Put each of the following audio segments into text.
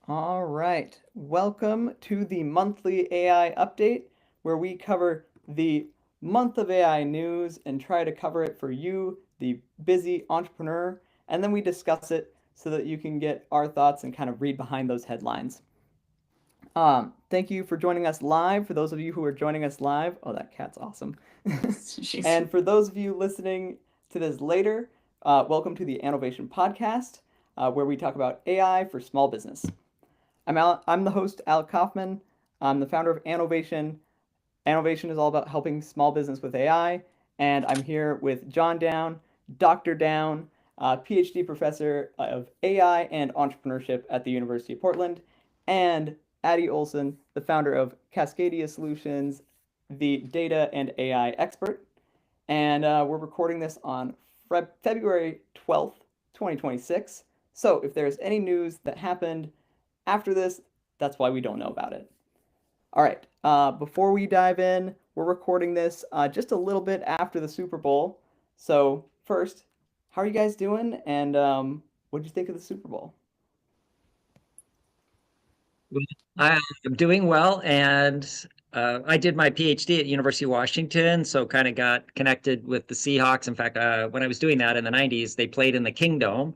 All right, welcome to the monthly AI update, where we cover the month of AI news and try to cover it for you, the busy entrepreneur, and then we discuss it so that you can get our thoughts and kind of read behind those headlines. Thank you for joining us live. For those of you who are joining us live, oh, that cat's awesome. And for those of you listening to this later, welcome to the Annovation Podcast, where we talk about AI for small business. I'm the host, Alec Kaufman. I'm the founder of Annovation. Annovation is all about helping small business with AI, and I'm here with John Down, Dr. Down, PhD professor of AI and entrepreneurship at the University of Portland, and Addie Olson, the founder of Cascadia Solutions, the data and AI expert. And we're recording this on February 12th, 2026. So if there's any news that happened after this, that's why we don't know about it. All right, before we dive in, we're recording this just a little bit after the Super Bowl. So first, how are you guys doing? And what did you think of the Super Bowl? Well, I'm doing well, and I did my PhD at University of Washington, so kind of got connected with the Seahawks. In fact, when I was doing that in the 90s, they played in the Kingdome,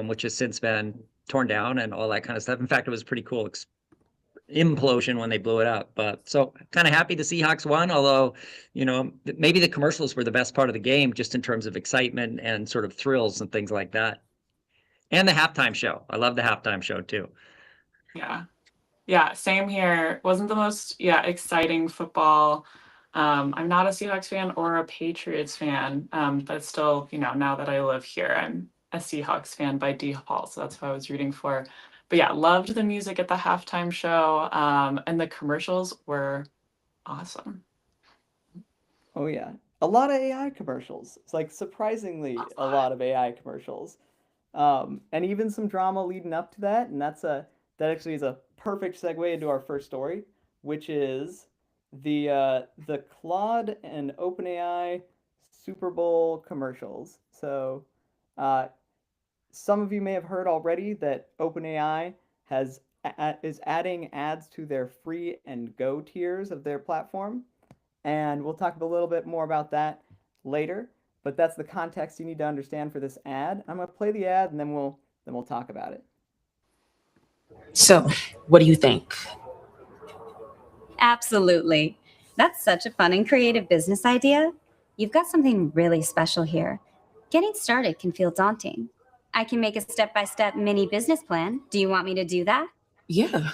which has since been torn down and all that kind of stuff. In fact, it was pretty cool implosion when they blew it up. But so kind of happy the Seahawks won, although, maybe the commercials were the best part of the game, just in terms of excitement and sort of thrills and things like that. And the halftime show. I love the halftime show too. Yeah. Yeah, same here. Wasn't the most exciting football. I'm not a Seahawks fan or a Patriots fan, but still, now that I live here, I'm a Seahawks fan by default, so that's who I was rooting for. But yeah, loved the music at the halftime show, and the commercials were awesome. Oh yeah, a lot of AI commercials. It's like surprisingly a lot of AI commercials, and even some drama leading up to that. And that actually is a perfect segue into our first story, which is the Claude and OpenAI Super Bowl commercials. So, uh, some of you may have heard already that OpenAI is adding ads to their free and go tiers of their platform, and we'll talk a little bit more about that later. But that's the context you need to understand for this ad. I'm gonna play the ad, and then we'll talk about it. So, what do you think? Absolutely. That's such a fun and creative business idea. You've got something really special here. Getting started can feel daunting. I can make a step-by-step mini business plan. Do you want me to do that? Yeah.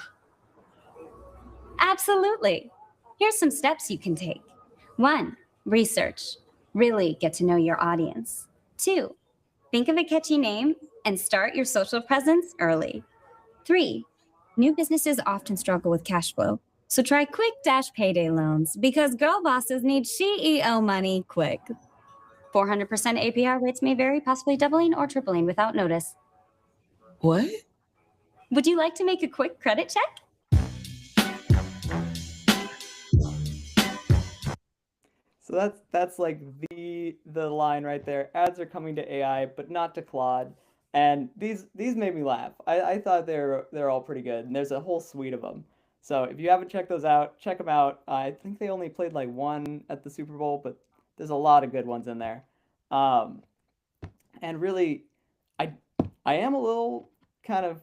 Absolutely. Here's some steps you can take. 1. Research. Really get to know your audience. 2. Think of a catchy name and start your social presence early. 3. New businesses often struggle with cash flow, so try Quick Dash Payday Loans because girl bosses need CEO money quick. 400% APR rates may vary, possibly doubling or tripling without notice. What? Would you like to make a quick credit check? So that's like the line right there. Ads are coming to AI, but not to Claude. And these made me laugh. I thought they're all pretty good, and there's a whole suite of them. So if you haven't checked those out, check them out. I think they only played like one at the Super Bowl, but there's a lot of good ones in there. Um, and really, I I am a little kind of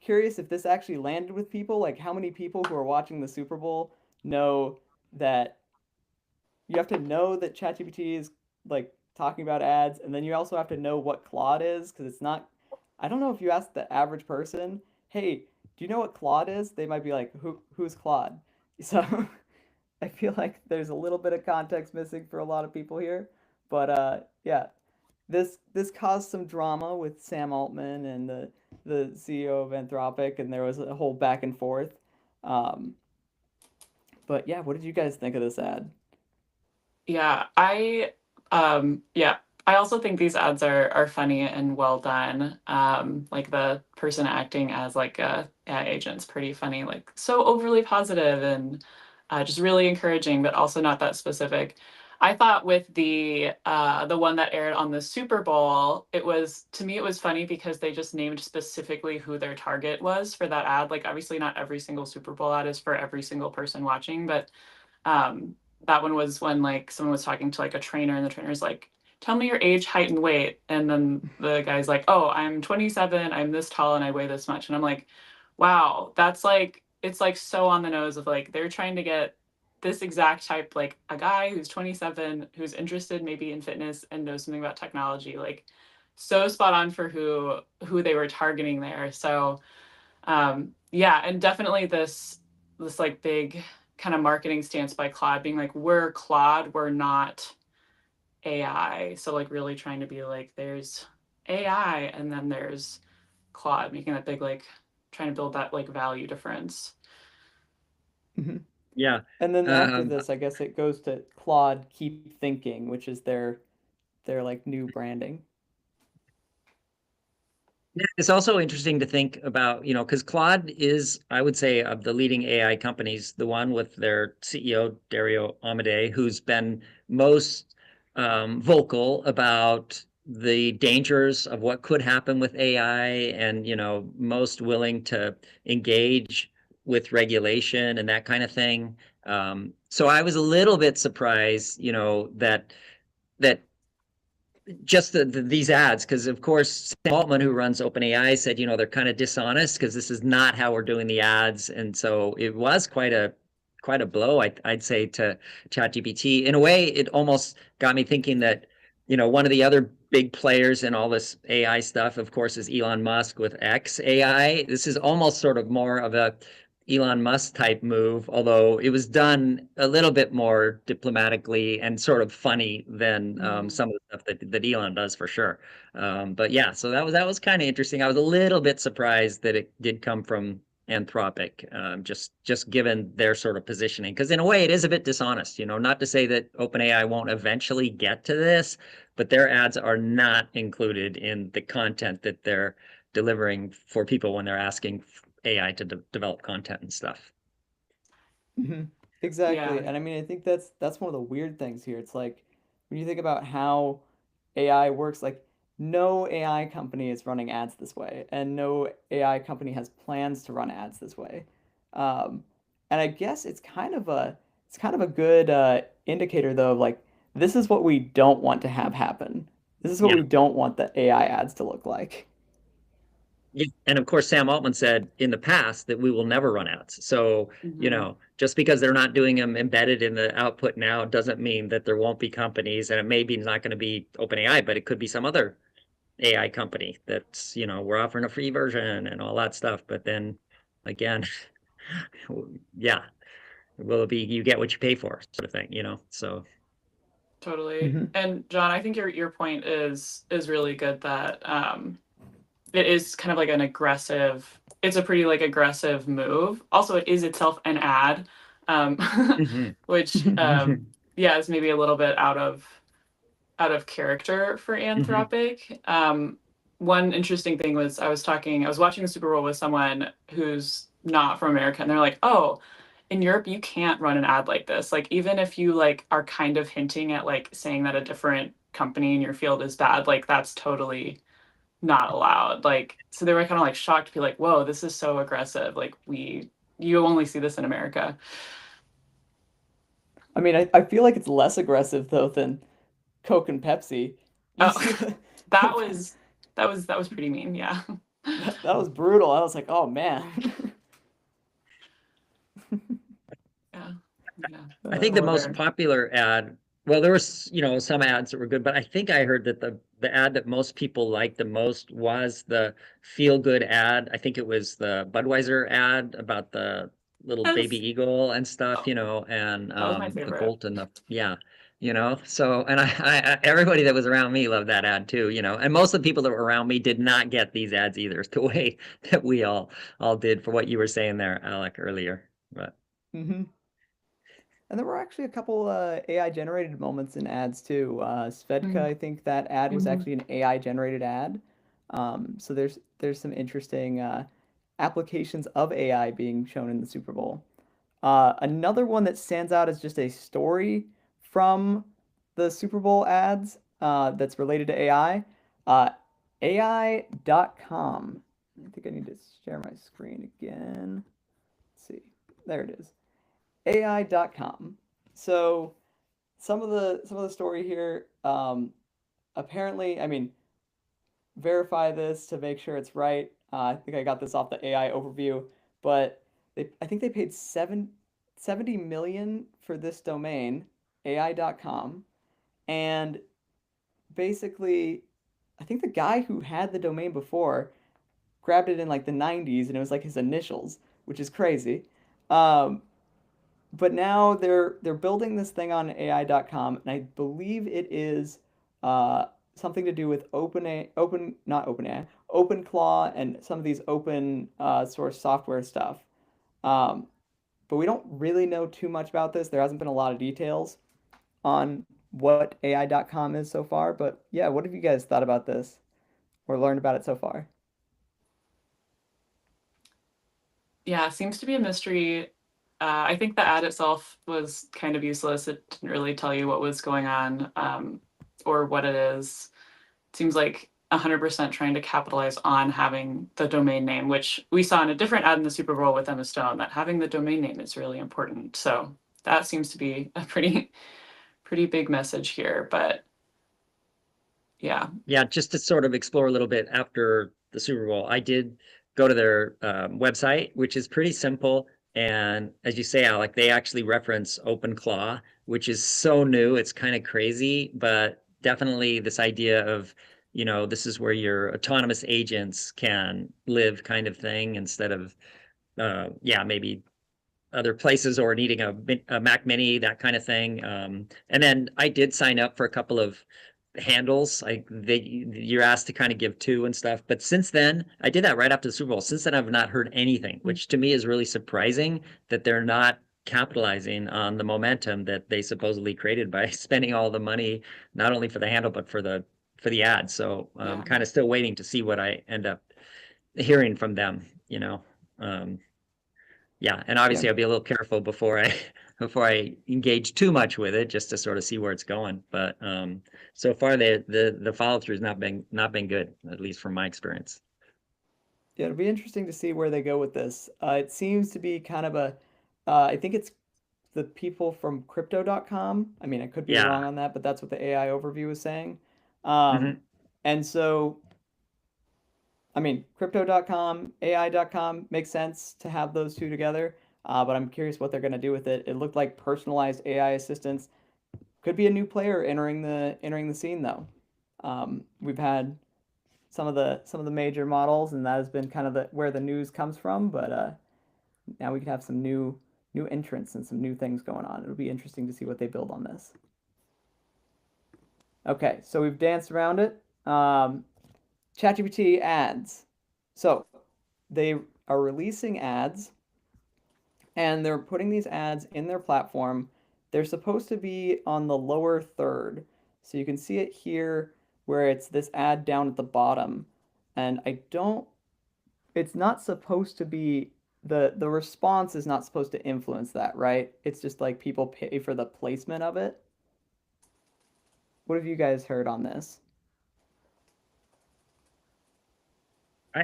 curious if this actually landed with people. Like how many people who are watching the Super Bowl know that you have to know that ChatGPT is like talking about ads, and then you also have to know what Claude is because it's not. I don't know if you ask the average person, "Hey, do you know what Claude is?" They might be like, "Who's Claude?" So I feel like there's a little bit of context missing for a lot of people here, but yeah, this caused some drama with Sam Altman and the the CEO of Anthropic, and there was a whole back and forth. Um, but yeah, what did you guys think of this ad? Yeah, yeah, I also think these ads are funny and well done. Like the person acting as like a AI agent's pretty funny, like so overly positive and just really encouraging, but also not that specific. I thought with the one that aired on the Super Bowl, it was, to me it was funny because they just named specifically who their target was for that ad. Like obviously not every single Super Bowl ad is for every single person watching, but um that one was when like someone was talking to like a trainer and the trainer's like, tell me your age, height, and weight. And then the guy's like, oh, I'm 27, I'm this tall, and I weigh this much. And I'm like, wow, that's like, it's like so on the nose of like, they're trying to get this exact type, like a guy who's 27, who's interested maybe in fitness and knows something about technology, like so spot on for who they were targeting there. So yeah, and definitely this like big kind of marketing stance by Claude being like, we're Claude, we're not AI. So like really trying to be like, there's AI and then there's Claude, making that big like trying to build that like value difference. Mhm. Yeah. And then after Um, this, I guess it goes to Claude Keep Thinking, which is their like new branding. Yeah, it's also interesting to think about, because Claude is, I would say, of the leading AI companies, the one with their CEO, Dario Amodei, who's been most vocal about the dangers of what could happen with AI and, most willing to engage with regulation and that kind of thing. So I was a little bit surprised, that just these ads, because of course Sam Altman, who runs OpenAI, said they're kind of dishonest because this is not how we're doing the ads, and so it was quite a blow, I'd say, to ChatGPT. In a way, it almost got me thinking that one of the other big players in all this AI stuff, of course, is Elon Musk with xAI. This is almost sort of more of a Elon Musk type move, although it was done a little bit more diplomatically and sort of funny than some of the stuff that Elon does for sure. But yeah, so that was kind of interesting. I was a little bit surprised that it did come from Anthropic, just given their sort of positioning, because in a way it is a bit dishonest. Not to say that OpenAI won't eventually get to this, but their ads are not included in the content that they're delivering for people when they're asking AI to develop content and stuff. Hmm. Exactly. Yeah. And I mean, I think that's one of the weird things here. It's like when you think about how AI works, like no AI company is running ads this way, and no AI company has plans to run ads this way. Um, and I guess it's kind of a good indicator though of like this is what we don't want to have happen. This is what Yeah. we don't want the AI ads to look like. Yeah. And of course, Sam Altman said in the past that we will never run ads. So, Mhm. just because they're not doing them embedded in the output now doesn't mean that there won't be companies, and it may be not going to be OpenAI, but it could be some other AI company that's, we're offering a free version and all that stuff. But then again, yeah, will it be you get what you pay for sort of thing. So Totally. Hmm. And John, I think your point is really good that it is kind of like an aggressive, it's a pretty like aggressive move. Also, it is itself an ad, um, Mhm. which yeah, is maybe a little bit out of character for Mhm. Anthropic. One interesting thing was I was watching the Super Bowl with someone who's not from America, and they're like, "Oh, in Europe you can't run an ad like this. Like even if you like are kind of hinting at like saying that a different company in your field is bad, like that's totally not allowed." Like so they were kind of like shocked to be like, "Whoa, this is so aggressive. Like you only see this in America." I mean, I feel like it's less aggressive though than Coke and Pepsi. You Oh, see the, that was that was pretty mean. Yeah. that was brutal. I was like, oh man. Yeah. Yeah. I No think the most wonder. popular ad, well, there was, some ads that were good, but I think I heard that the ad that most people liked the most was the feel good ad. I think it was the Budweiser ad about the little baby Yes. eagle and stuff, Oh, and that was my the favorite. Bolt and the yeah. you know? So, and everybody that was around me loved that ad too, you know, and most of the people that were around me did not get these ads either, the way that we all did, for what you were saying there, Alec, earlier. But Mm-hmm. And there were actually a couple AI generated moments in ads too. Svedka, Mm. I think that ad was Mhm. actually an AI generated ad. So there's some interesting applications of AI being shown in the Super Bowl. Another one that stands out as just a story from the Super Bowl ads that's related to AI. AI.com. I think I need to share my screen again. Let's see. There it is. AI.com. So some of the story here. Apparently, I mean, verify this to make sure it's right. I think I got this off the AI overview, but I think they paid 70 million for this domain, AI.com, and basically, I think the guy who had the domain before grabbed it in like the 90s, and it was like his initials, which is crazy. Um, but now they're building this thing on AI.com, and I believe it is uh, something to do with not OpenAI, OpenClaw, and some of these open source software stuff. Um, but we don't really know too much about this. There hasn't been a lot of details on what AI.com is so far. But yeah, what have you guys thought about this or learned about it so far? Yeah, seems to be a mystery. I think the ad itself was kind of useless. It didn't really tell you what was going on, or what it is. Seems like 100% trying to capitalize on having the domain name, which we saw in a different ad in the Super Bowl with Emma Stone, that having the domain name is really important. So that seems to be a pretty big message here. But yeah. yeah, just to sort of explore a little bit after the Super Bowl, I did go to their website, which is pretty simple. And as you say, Alec, they actually reference OpenClaw, which is so new. It's kind of crazy, but definitely this idea of, you know, this is where your autonomous agents can live, kind of thing, instead of, yeah, maybe other places, or needing a Mac Mini, that kind of thing. And then I did sign up for a couple of handles. You're asked to kind of give two and stuff. But since then, I did that right after the Super Bowl. Since then, I've not heard anything, which to me is really surprising, that they're not capitalizing on the momentum that they supposedly created by spending all the money, not only for the handle, but for the ad. So I'm Yeah. kind of still waiting to see what I end up hearing from them, you know. Um, yeah, and Yeah. obviously I'll be a little careful before I before I engage too much with it, just to sort of see where it's going. But so far the follow through has not been good, at least from my experience. Yeah, it'll be interesting to see where they go with this. It seems to be kind of I think it's the people from crypto.com. I mean, I could be wrong Yeah. on that, but that's what the AI overview is saying. Hmm. And so, I mean, crypto.com, AI.com makes sense to have those two together. But I'm curious what they're going to do with it. It looked like personalized AI assistants could be a new player entering the scene though. We've had some of the major models, and that has been kind of where the news comes from. But now we could have some new entrants and some new things going on. It'll be interesting to see what they build on this. Okay, so we've danced around it. ChatGPT ads. So they are releasing ads, and they're putting these ads in their platform. They're supposed to be on the lower third. So you can see it here where it's this ad down at the bottom. And it's not supposed to be the response is not supposed to influence that, right? It's just like people pay for the placement of it. What have you guys heard on this?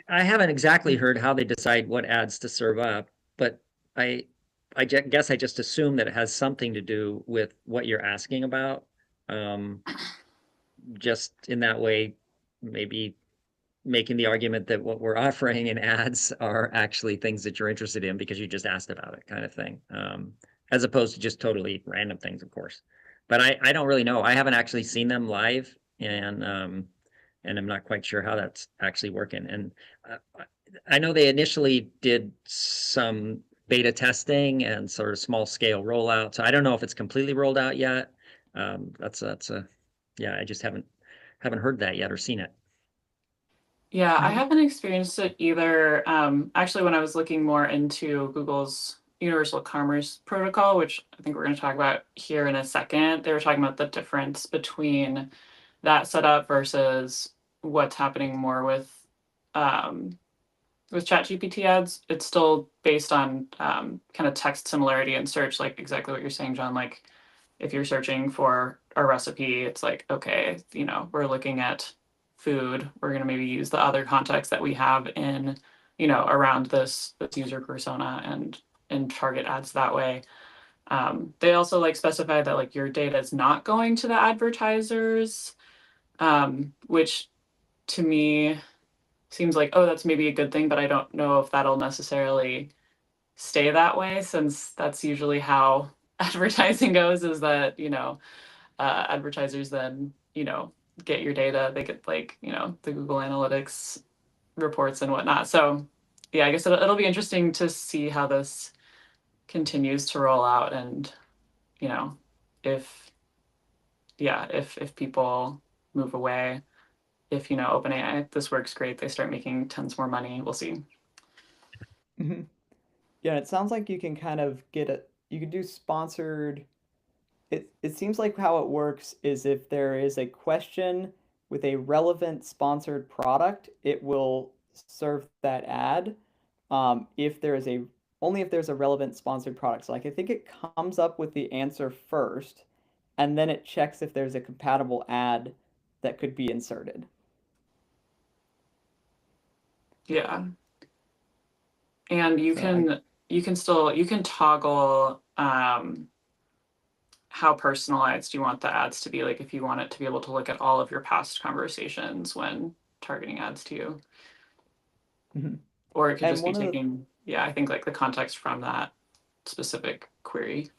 I haven't exactly heard how they decide what ads to serve up, but I guess I just assume that it has something to do with what you're asking about. Um, just in that way, maybe making the argument that what we're offering in ads are actually things that you're interested in because you just asked about it, kind of thing, as opposed to just totally random things, of course. But I don't really know. I haven't actually seen them live, and I'm not quite sure how that's actually working. And I know they initially did some beta testing and sort of small scale rollout. So I don't know if it's completely rolled out yet. That's a yeah. I just haven't heard that yet or seen it. Yeah, I Mhm. haven't experienced it either. Actually, when I was looking more into Google's Universal Commerce Protocol, which I think we're going to talk about here in a second, they were talking about the difference between that setup versus what's happening more with ChatGPT ads. It's still based on kind of text similarity and search, like exactly what you're saying, John. Like if you're searching for a recipe, it's like, okay, we're looking at food. We're going to maybe use the other context that we have in, around this user persona and target ads that way. They also like specify that like your data is not going to the advertisers, which to me seems like, oh, that's maybe a good thing, but I don't know if that'll necessarily stay that way, since that's usually how advertising goes, is that, advertisers then, get your data, they get like, the Google Analytics reports and whatnot. So yeah, I guess it'll be interesting to see how this continues to roll out, and, if, yeah, if people move away, if, OpenAI, this works great, they start making tons more money, we'll see. Mhm. Yeah, it sounds like you can kind of you can do sponsored. It seems like how it works is if there is a question with a relevant sponsored product, it will serve that ad. If there is a only if there's a relevant sponsored product. So like I think it comes up with the answer first, and then it checks if there's a compatible ad that could be inserted. Yeah. And you So I can toggle how personalized you want the ads to be, like if you want it to be able to look at all of your past conversations when targeting ads to you, Mhm. or it could And just be one of the taking, I think like the context from that specific query.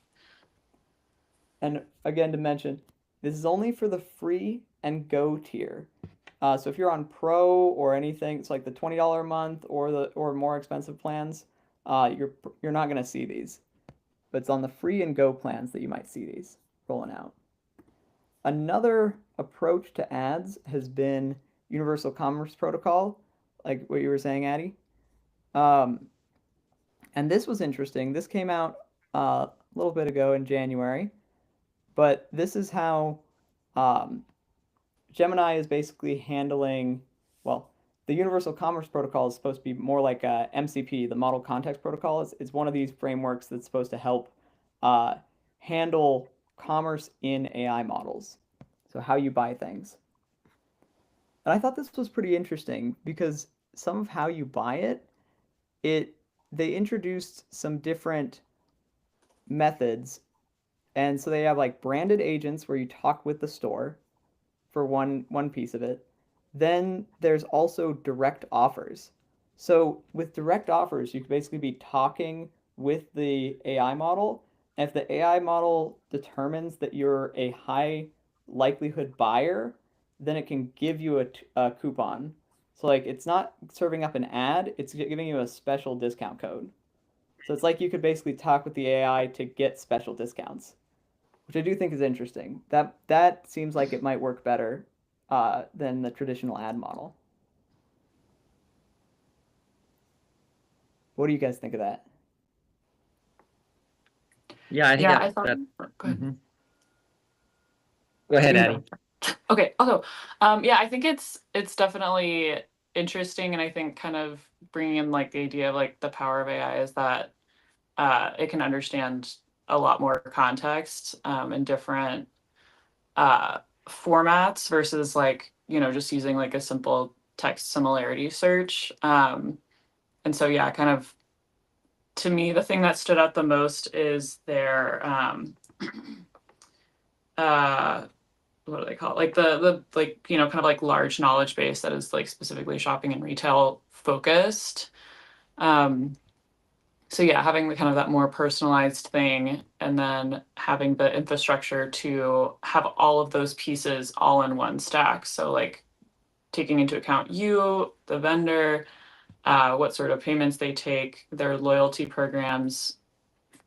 And again, to mention, this is only for the free and go tier. So if you're on Pro or anything, it's like the $20 a month or more expensive plans, you're not gonna see these. But it's on the free and go plans that you might see these rolling out. Another approach to ads has been Universal Commerce Protocol, like what you were saying, Addie. Um, and this was interesting. This came out a little bit ago in January, but this is how um, Gemini is basically handling, well, the Universal Commerce Protocol is supposed to be more like a MCP, the Model Context Protocol. It's one of these frameworks that's supposed to help uh, handle commerce in AI models. So how you buy things. And I thought this was pretty interesting because some of how you buy it, it they introduced some different methods. And so they have like branded agents where you talk with the store for one piece of it. Then there's also direct offers. So with direct offers, you could basically be talking with the AI model. And if the AI model determines that you're a high likelihood buyer, then it can give you a coupon. So like it's not serving up an ad, it's giving you a special discount code. So it's like you could basically talk with the AI to get special discounts, which I do think is interesting. That seems like it might work better than the traditional ad model. What do you guys think of that? Yeah, I think Yeah, I thought. that Go ahead. mhm. Go ahead, You Addie. can go. Okay. Also, yeah, I think it's definitely interesting, and I think kind of bringing in like the idea of like the power of AI is that it can understand a lot more context and different uh, formats versus like just using like a simple text similarity search. And so yeah, kind of to me, the thing that stood out the most is their uh, what do they call it? Like the like kind of like large knowledge base that is like specifically shopping and retail focused. Um, so yeah, having the kind of that more personalized thing, and then having the infrastructure to have all of those pieces all in one stack. So like taking into account you, the vendor, what sort of payments they take, their loyalty programs,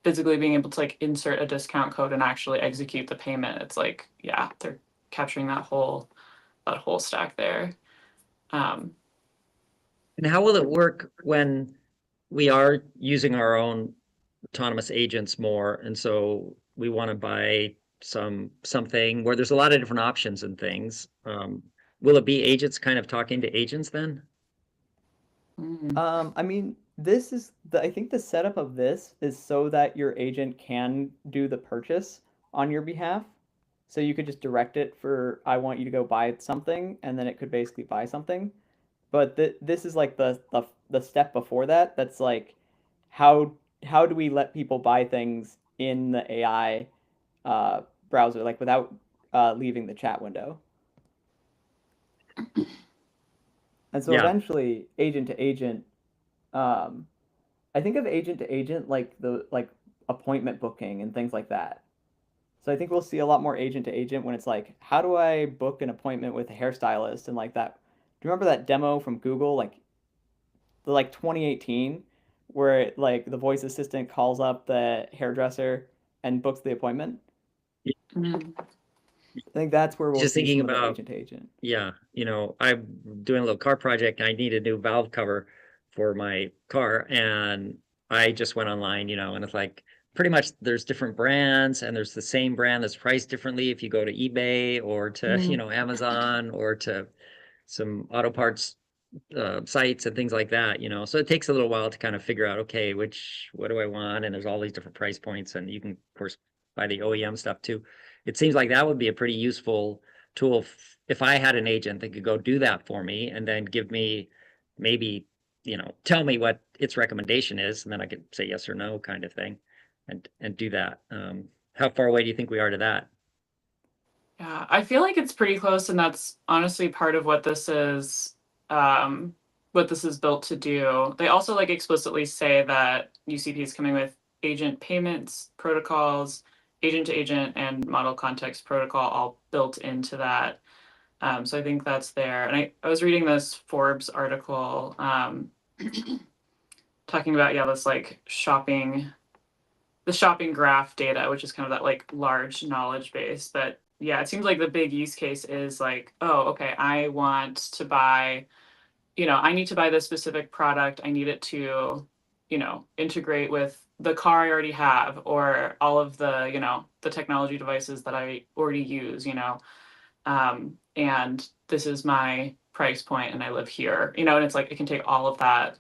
physically being able to like insert a discount code and actually execute the payment. It's like, yeah, they're capturing that whole stack there. And how will it work when we are using our own autonomous agents more, and so we want to buy something where there's a lot of different options and things? Will it be agents kind of talking to agents then? I mean, I think the setup of this is so that your agent can do the purchase on your behalf. So you could just direct it for, I want you to go buy something, and then it could basically buy something. But this is like the step before that. That's like, how how do we let people buy things in the AI browser, like without leaving the chat window? And so Yeah. eventually, agent to agent, um, I think of agent to agent like the appointment booking and things like that. So I think we'll see a lot more agent to agent when it's like, how do I book an appointment with a hairstylist and like that. Do you remember that demo from Google, like 2018, where like the voice assistant calls up the hairdresser and books the appointment? Mhm. I think that's where we'll Just see thinking some of the about, agent to agent. yeah, I'm doing a little car project. I need a new valve cover for my car, and I just went online, and it's like pretty much there's different brands, and there's the same brand that's priced differently if you go to eBay or to, Amazon or to some auto parts sites and things like that. So it takes a little while to kind of figure out, okay, what do I want? And there's all these different price points, and you can, of course, buy the OEM stuff too. It seems like that would be a pretty useful tool if I had an agent that could go do that for me and then give me maybe, tell me what its recommendation is, and then I could say yes or no kind of thing and do that. How far away do you think we are to that? Yeah, I feel like it's pretty close, and that's honestly part of what this is built to do. They also like explicitly say that UCP is coming with agent payments protocols, agent to agent, and model context protocol all built into that. So I think that's there. And I was reading this Forbes article talking about, yeah, this like the shopping graph data, which is kind of that like large knowledge base. But yeah, it seems like the big use case is like, oh, okay, I want to buy, I need to buy this specific product. I need it to, integrate with the car I already have or all of the, the technology devices that I already use, and this is my price point and I live here, and it's like it can take all of that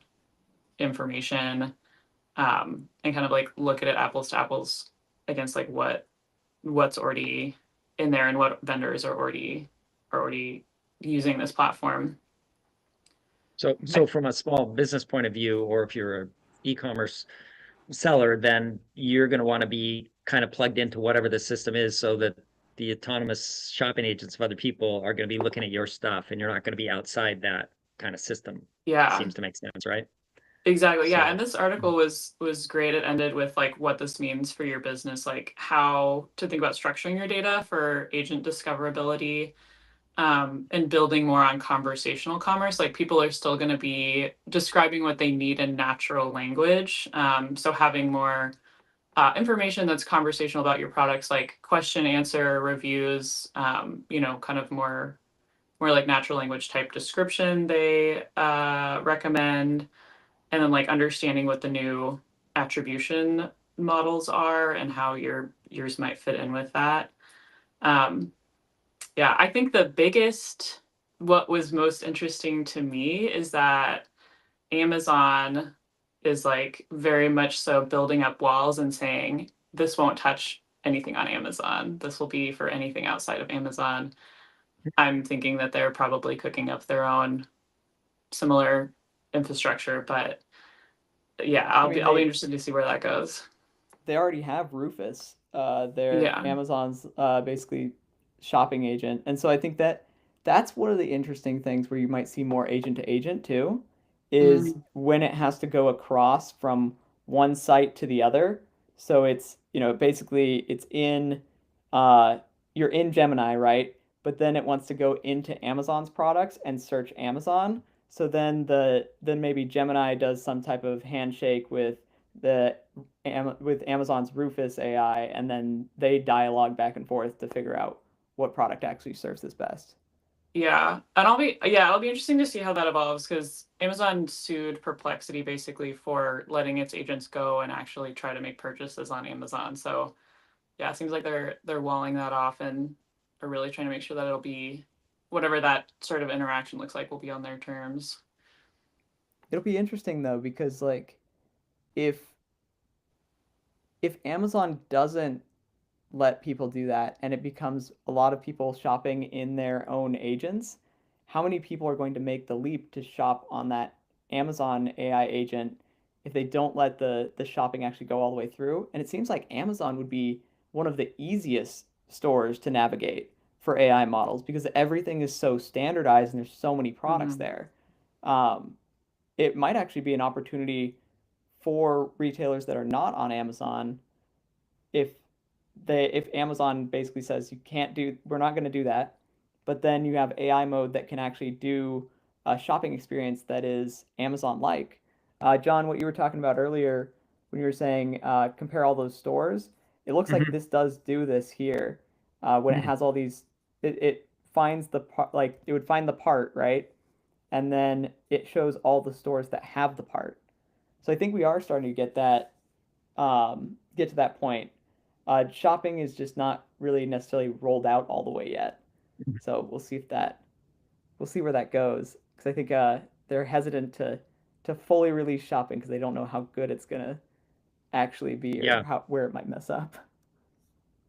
information and kind of like look at it apples to apples against like what's already in there and what vendors are already using this platform. So from a small business point of view, or if you're an e-commerce seller, then you're going to want to be kind of plugged into whatever the system is, so that the autonomous shopping agents of other people are going to be looking at your stuff, and you're not going to be outside that kind of system. Yeah, Seems to make sense, right? exactly. Yeah, So- and this article was great. It ended with like what this means for your business, like how to think about structuring your data for agent discoverability, and building more on conversational commerce. Like people are still going to be describing what they need in natural language. So having more information that's conversational about your products, like question, answer, reviews, kind of more like natural language type description they recommend, and then like understanding what the new attribution models are and how yours might fit in with that. Yeah, I think what was most interesting to me is that Amazon is like very much so building up walls and saying, this won't touch anything on Amazon. This will be for anything outside of Amazon. I'm thinking that they're probably cooking up their own similar infrastructure, but yeah, I'll be interested to see where that goes. They already have Rufus. They're Yeah. Amazon's basically shopping agent, and so I think that's one of the interesting things where you might see more agent to agent too, is when it has to go across from one site to the other. So it's basically it's in you're in Gemini, right? But then it wants to go into Amazon's products and search Amazon. So then maybe Gemini does some type of handshake with with Amazon's Rufus AI, and then they dialogue back and forth to figure out what product actually serves this best. Yeah, and it'll be interesting to see how that evolves because Amazon sued Perplexity basically for letting its agents go and actually try to make purchases on Amazon. So yeah, it seems like they're walling that off and are really trying to make sure that it'll be whatever that sort of interaction looks like will be on their terms. It'll be interesting though, because like if Amazon doesn't let people do that and it becomes a lot of people shopping in their own agents, how many people are going to make the leap to shop on that Amazon AI agent if they don't let the shopping actually go all the way through? And it seems like Amazon would be one of the easiest stores to navigate for AI models because everything is so standardized and there's so many products Mhm. there. It might actually be an opportunity for retailers that are not on Amazon if if Amazon basically says we're not going to do that, but then you have AI mode that can actually do a shopping experience that is Amazon like. John, what you were talking about earlier when you were saying compare all those stores, it looks like Mhm. this does do this here when it Mhm. has all these. It finds the part, like it would find the part, right, and then it shows all the stores that have the part. So I think we are starting to get to that point. Shopping is just not really necessarily rolled out all the way yet. So we'll see where that goes because I think they're hesitant to fully release shopping because they don't know how good it's gonna actually be or Yeah. where it might mess up.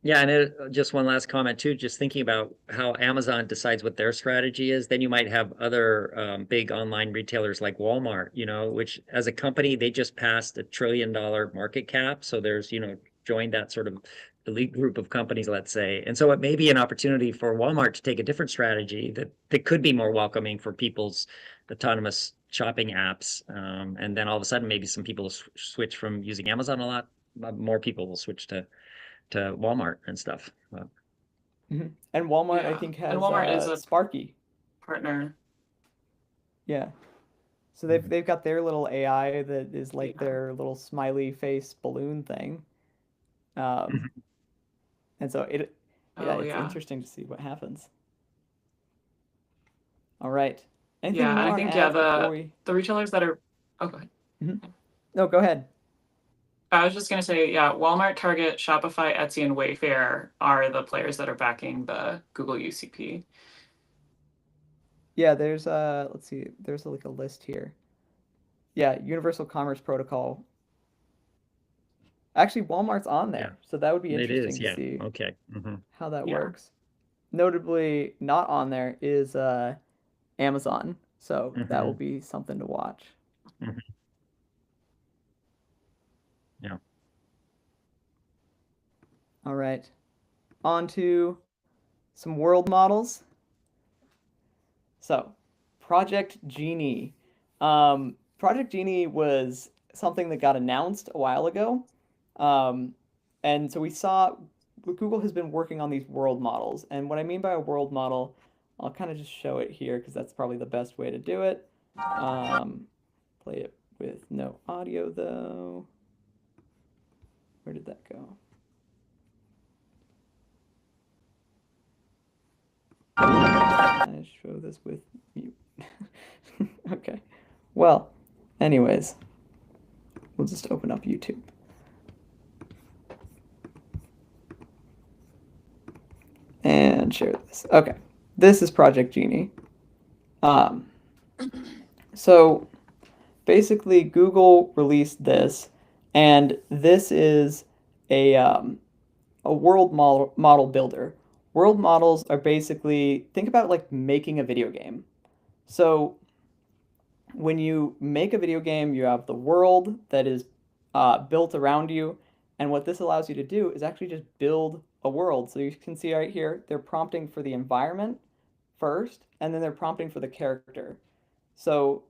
Yeah, and just one last comment too, just thinking about how Amazon decides what their strategy is, then you might have other big online retailers like Walmart, which as a company, they just passed $1 trillion market cap. So there's, joined that sort of elite group of companies, let's say. And so it may be an opportunity for Walmart to take a different strategy that could be more welcoming for people's autonomous shopping apps. And then all of a sudden, maybe some people switch from using Amazon a lot. More people will switch to Walmart and stuff. Mhm. And Walmart, I Yeah, think, and has Walmart is a Sparky. partner. Yeah. So they've got their little AI that is like Yeah. their little smiley face balloon thing. Um, and so yeah, Oh it's yeah. interesting to see what happens. All right. Yeah, Anything and I more to think yeah, add before we? the retailers that are oh go ahead. Mhm. No, go ahead. I was just gonna say, yeah, Walmart, Target, Shopify, Etsy, and Wayfair are the players that are backing the Google UCP. Yeah, there's let's see, there's like a list here. Yeah, Universal Commerce Protocol. Actually, Walmart's on Yeah, there, so that would be it is. interesting to Yeah. see Okay. how that Yeah. works. Notably, not on there is Amazon, so that will hmm be something to watch. hmm Yeah. All right, on to some world models. So, Project Genie. Project Genie was something that got announced a while ago. Um, and so we saw Google has been working on these world models. And what I mean by a world model, I'll kind of just show it here because that's probably the best way to do it. Play it with no audio though. Where did that go? I show this with mute. Okay. Well, anyways, we'll just open up YouTube. And share this. Okay. This is Project Genie. So basically, Google released this, and this is a world model builder. World models are basically, think about it like making a video game. So when you make a video game, you have the world that is built around you. And what this allows you to do is actually just build a world. So you can see right here, they're prompting for the environment first, and then they're prompting for the character. So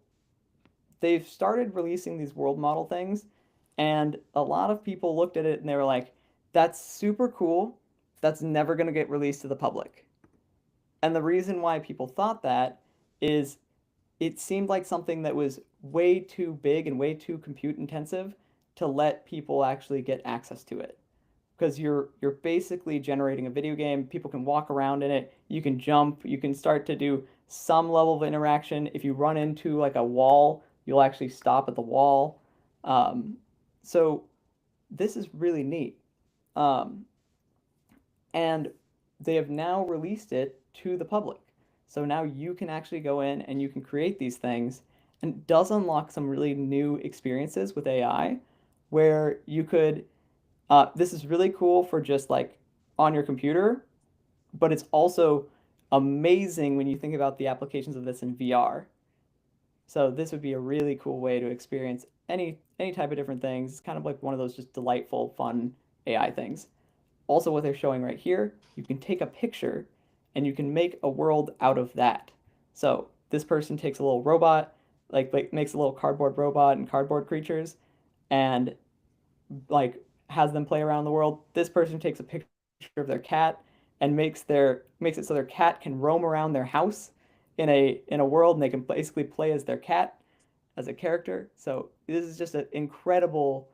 they've started releasing these world model things, and a lot of people looked at it and they were like, that's super cool. That's never going to get released to the public. And the reason why people thought that is it seemed like something that was way too big and way too compute intensive to let people actually get access to it. Because you're basically generating a video game. People can walk around in it. You can jump. You can start to do some level of interaction. If you run into like a wall, you'll actually stop at the wall. So this is really neat. And they have now released it to the public. So now you can actually go in and you can create these things, and it does unlock some really new experiences with AI where you could this is really cool for just like on your computer, but it's also amazing when you think about the applications of this in VR. So this would be a really cool way to experience any type of different things. It's kind of like one of those just delightful, fun AI things. Also, what they're showing right here, you can take a picture and you can make a world out of that. So this person takes a little robot, like makes a little cardboard robot and cardboard creatures, and like has them play around the world. This person takes a picture of their cat and makes it so their cat can roam around their house in a world, and they can basically play as their cat as a character. So this is just an incredible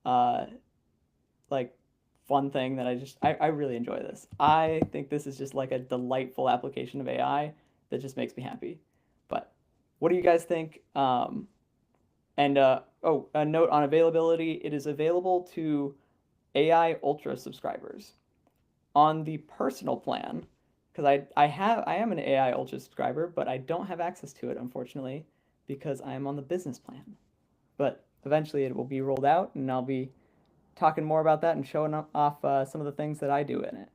like fun thing that I really enjoy this. I think this is just like a delightful application of AI that just makes me happy. But what do you guys think? And oh, a note on availability: it is available to AI Ultra subscribers. On the personal plan, because I am an AI Ultra subscriber, but I don't have access to it, unfortunately, because I am on the business plan. But eventually it will be rolled out, and I'll be talking more about that and showing off some of the things that I do in it.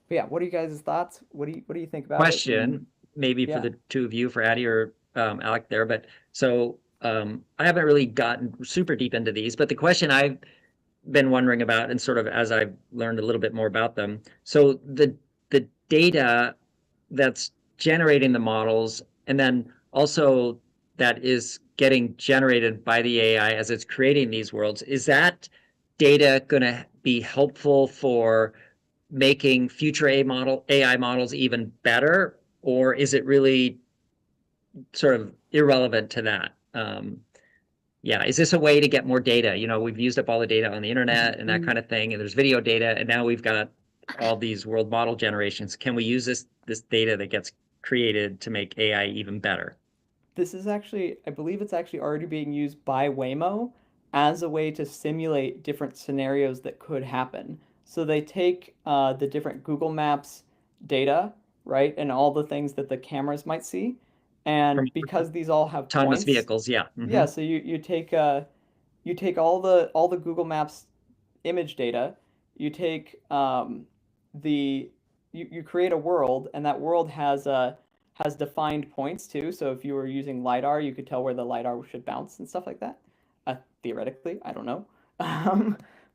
But yeah, what are you guys' thoughts? What do you think about it? Question, maybe yeah. for the two of you, for Addie or Alec there, but so I haven't really gotten super deep into these, but the question I've been wondering about, and sort of as I've learned a little bit more about them, so the data that's generating the models, and then also that is getting generated by the AI as it's creating these worlds, is that data going to be helpful for making future AI models even better, or is it really sort of irrelevant to that? Yeah, is this a way to get more data? You know, we've used up all the data on the internet and that kind of thing, and there's video data, and now we've got all these world model generations. Can we use this data that gets created to make AI even better? This is actually, I believe it's actually already being used by Waymo as a way to simulate different scenarios that could happen. So they take the different Google Maps data, right, and all the things that the cameras might see, and because these all have Autonomous points, vehicles, yeah. yeah. So you take all the Google Maps image data, you take you create a world, and that world has defined points too. So if you were using LiDAR, you could tell where the LiDAR should bounce and stuff like that. Theoretically, I don't know.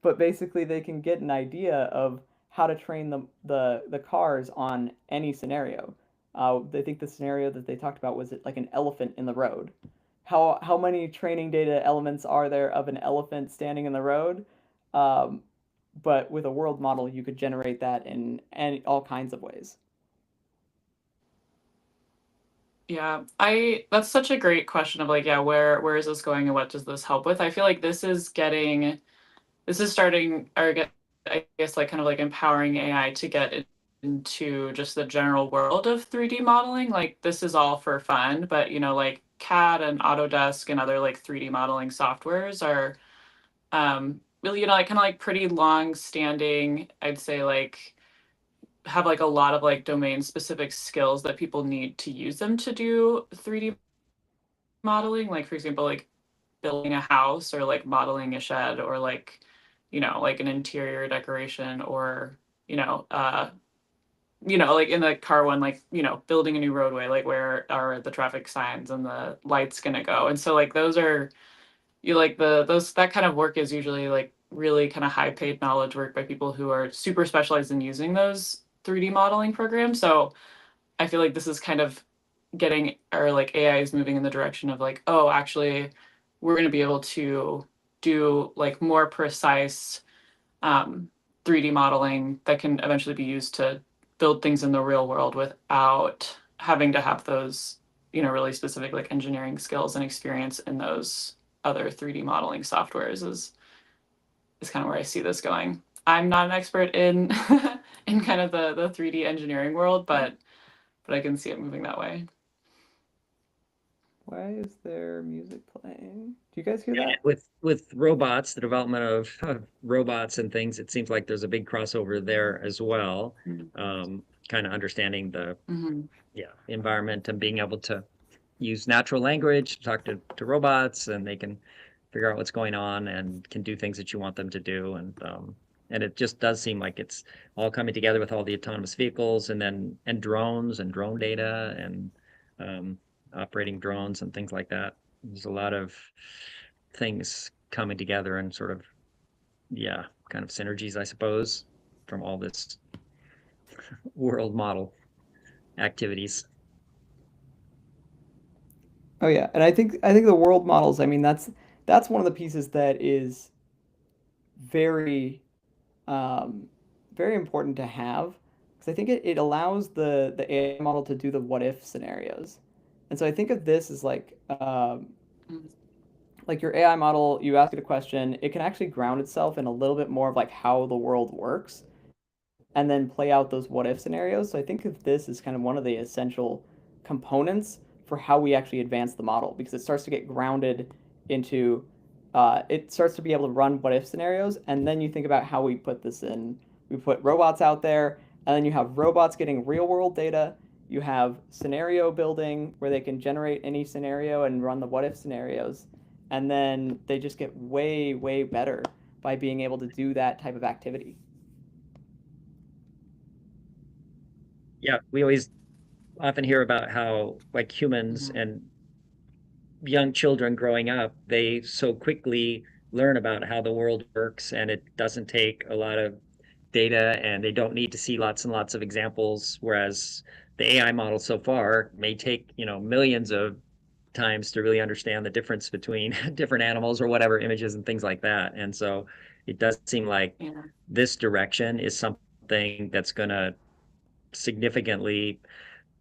But basically they can get an idea of how to train the cars on any scenario. I think the scenario that they talked about was like an elephant in the road. How many training data elements are there of an elephant standing in the road? But with a world model, you could generate that in all kinds of ways. Yeah, that's such a great question of like, yeah, where is this going and what does this help with? I feel like this is starting, or I guess like kind of like empowering AI to get into just the general world of 3D modeling. Like this is all for fun, but you know, like CAD and Autodesk and other like 3D modeling softwares are really, you know, like kind of like pretty long standing, I'd say, like have like a lot of like domain specific skills that people need to use them to do 3D modeling. Like for example, like building a house or like modeling a shed or like, you know, like an interior decoration or, like in the car one, like, you know, building a new roadway, like where are the traffic signs and the lights gonna go? And so like those are that kind of work is usually like really kind of high paid knowledge work by people who are super specialized in using those 3D modeling programs. So I feel like this is kind of getting, or like AI is moving in the direction of like, oh, actually we're going to be able to do like more precise 3D modeling that can eventually be used to build things in the real world without having to have those, you know, really specific like engineering skills and experience in those other 3D modeling softwares is kind of where I see this going. I'm not an expert in in kind of the 3D engineering world, but I can see it moving that way. Why is there music playing? Do you guys hear that? With robots, the development of robots and things, it seems like there's a big crossover there as well. Kind of understanding the environment and being able to use natural language to talk to robots, and they can figure out what's going on and can do things that you want them to do. And it just does seem like it's all coming together with all the autonomous vehicles and drones and drone data and operating drones and things like that. There's a lot of things coming together and sort of, kind of synergies, I suppose, from all this world model activities. Oh yeah, and I think the world models, I mean, that's one of the pieces that is very very important to have, because I think it allows the AI model to do the what if scenarios. And so I think of this as like your AI model, you ask it a question, it can actually ground itself in a little bit more of like how the world works and then play out those what if scenarios. So I think of this as kind of one of the essential components for how we actually advance the model, because it starts to get grounded into it starts to be able to run what if scenarios. And then you think about how we put this in. We put robots out there, and then you have robots getting real world data. You have scenario building where they can generate any scenario and run the what if scenarios. And then they just get way, way better by being able to do that type of activity. Yeah, we always often hear about how like humans and young children growing up, they so quickly learn about how the world works, and it doesn't take a lot of data, and they don't need to see lots and lots of examples, whereas the AI model so far may take, millions of times to really understand the difference between different animals or whatever images and things like that. And so it does seem like this direction is something that's going to significantly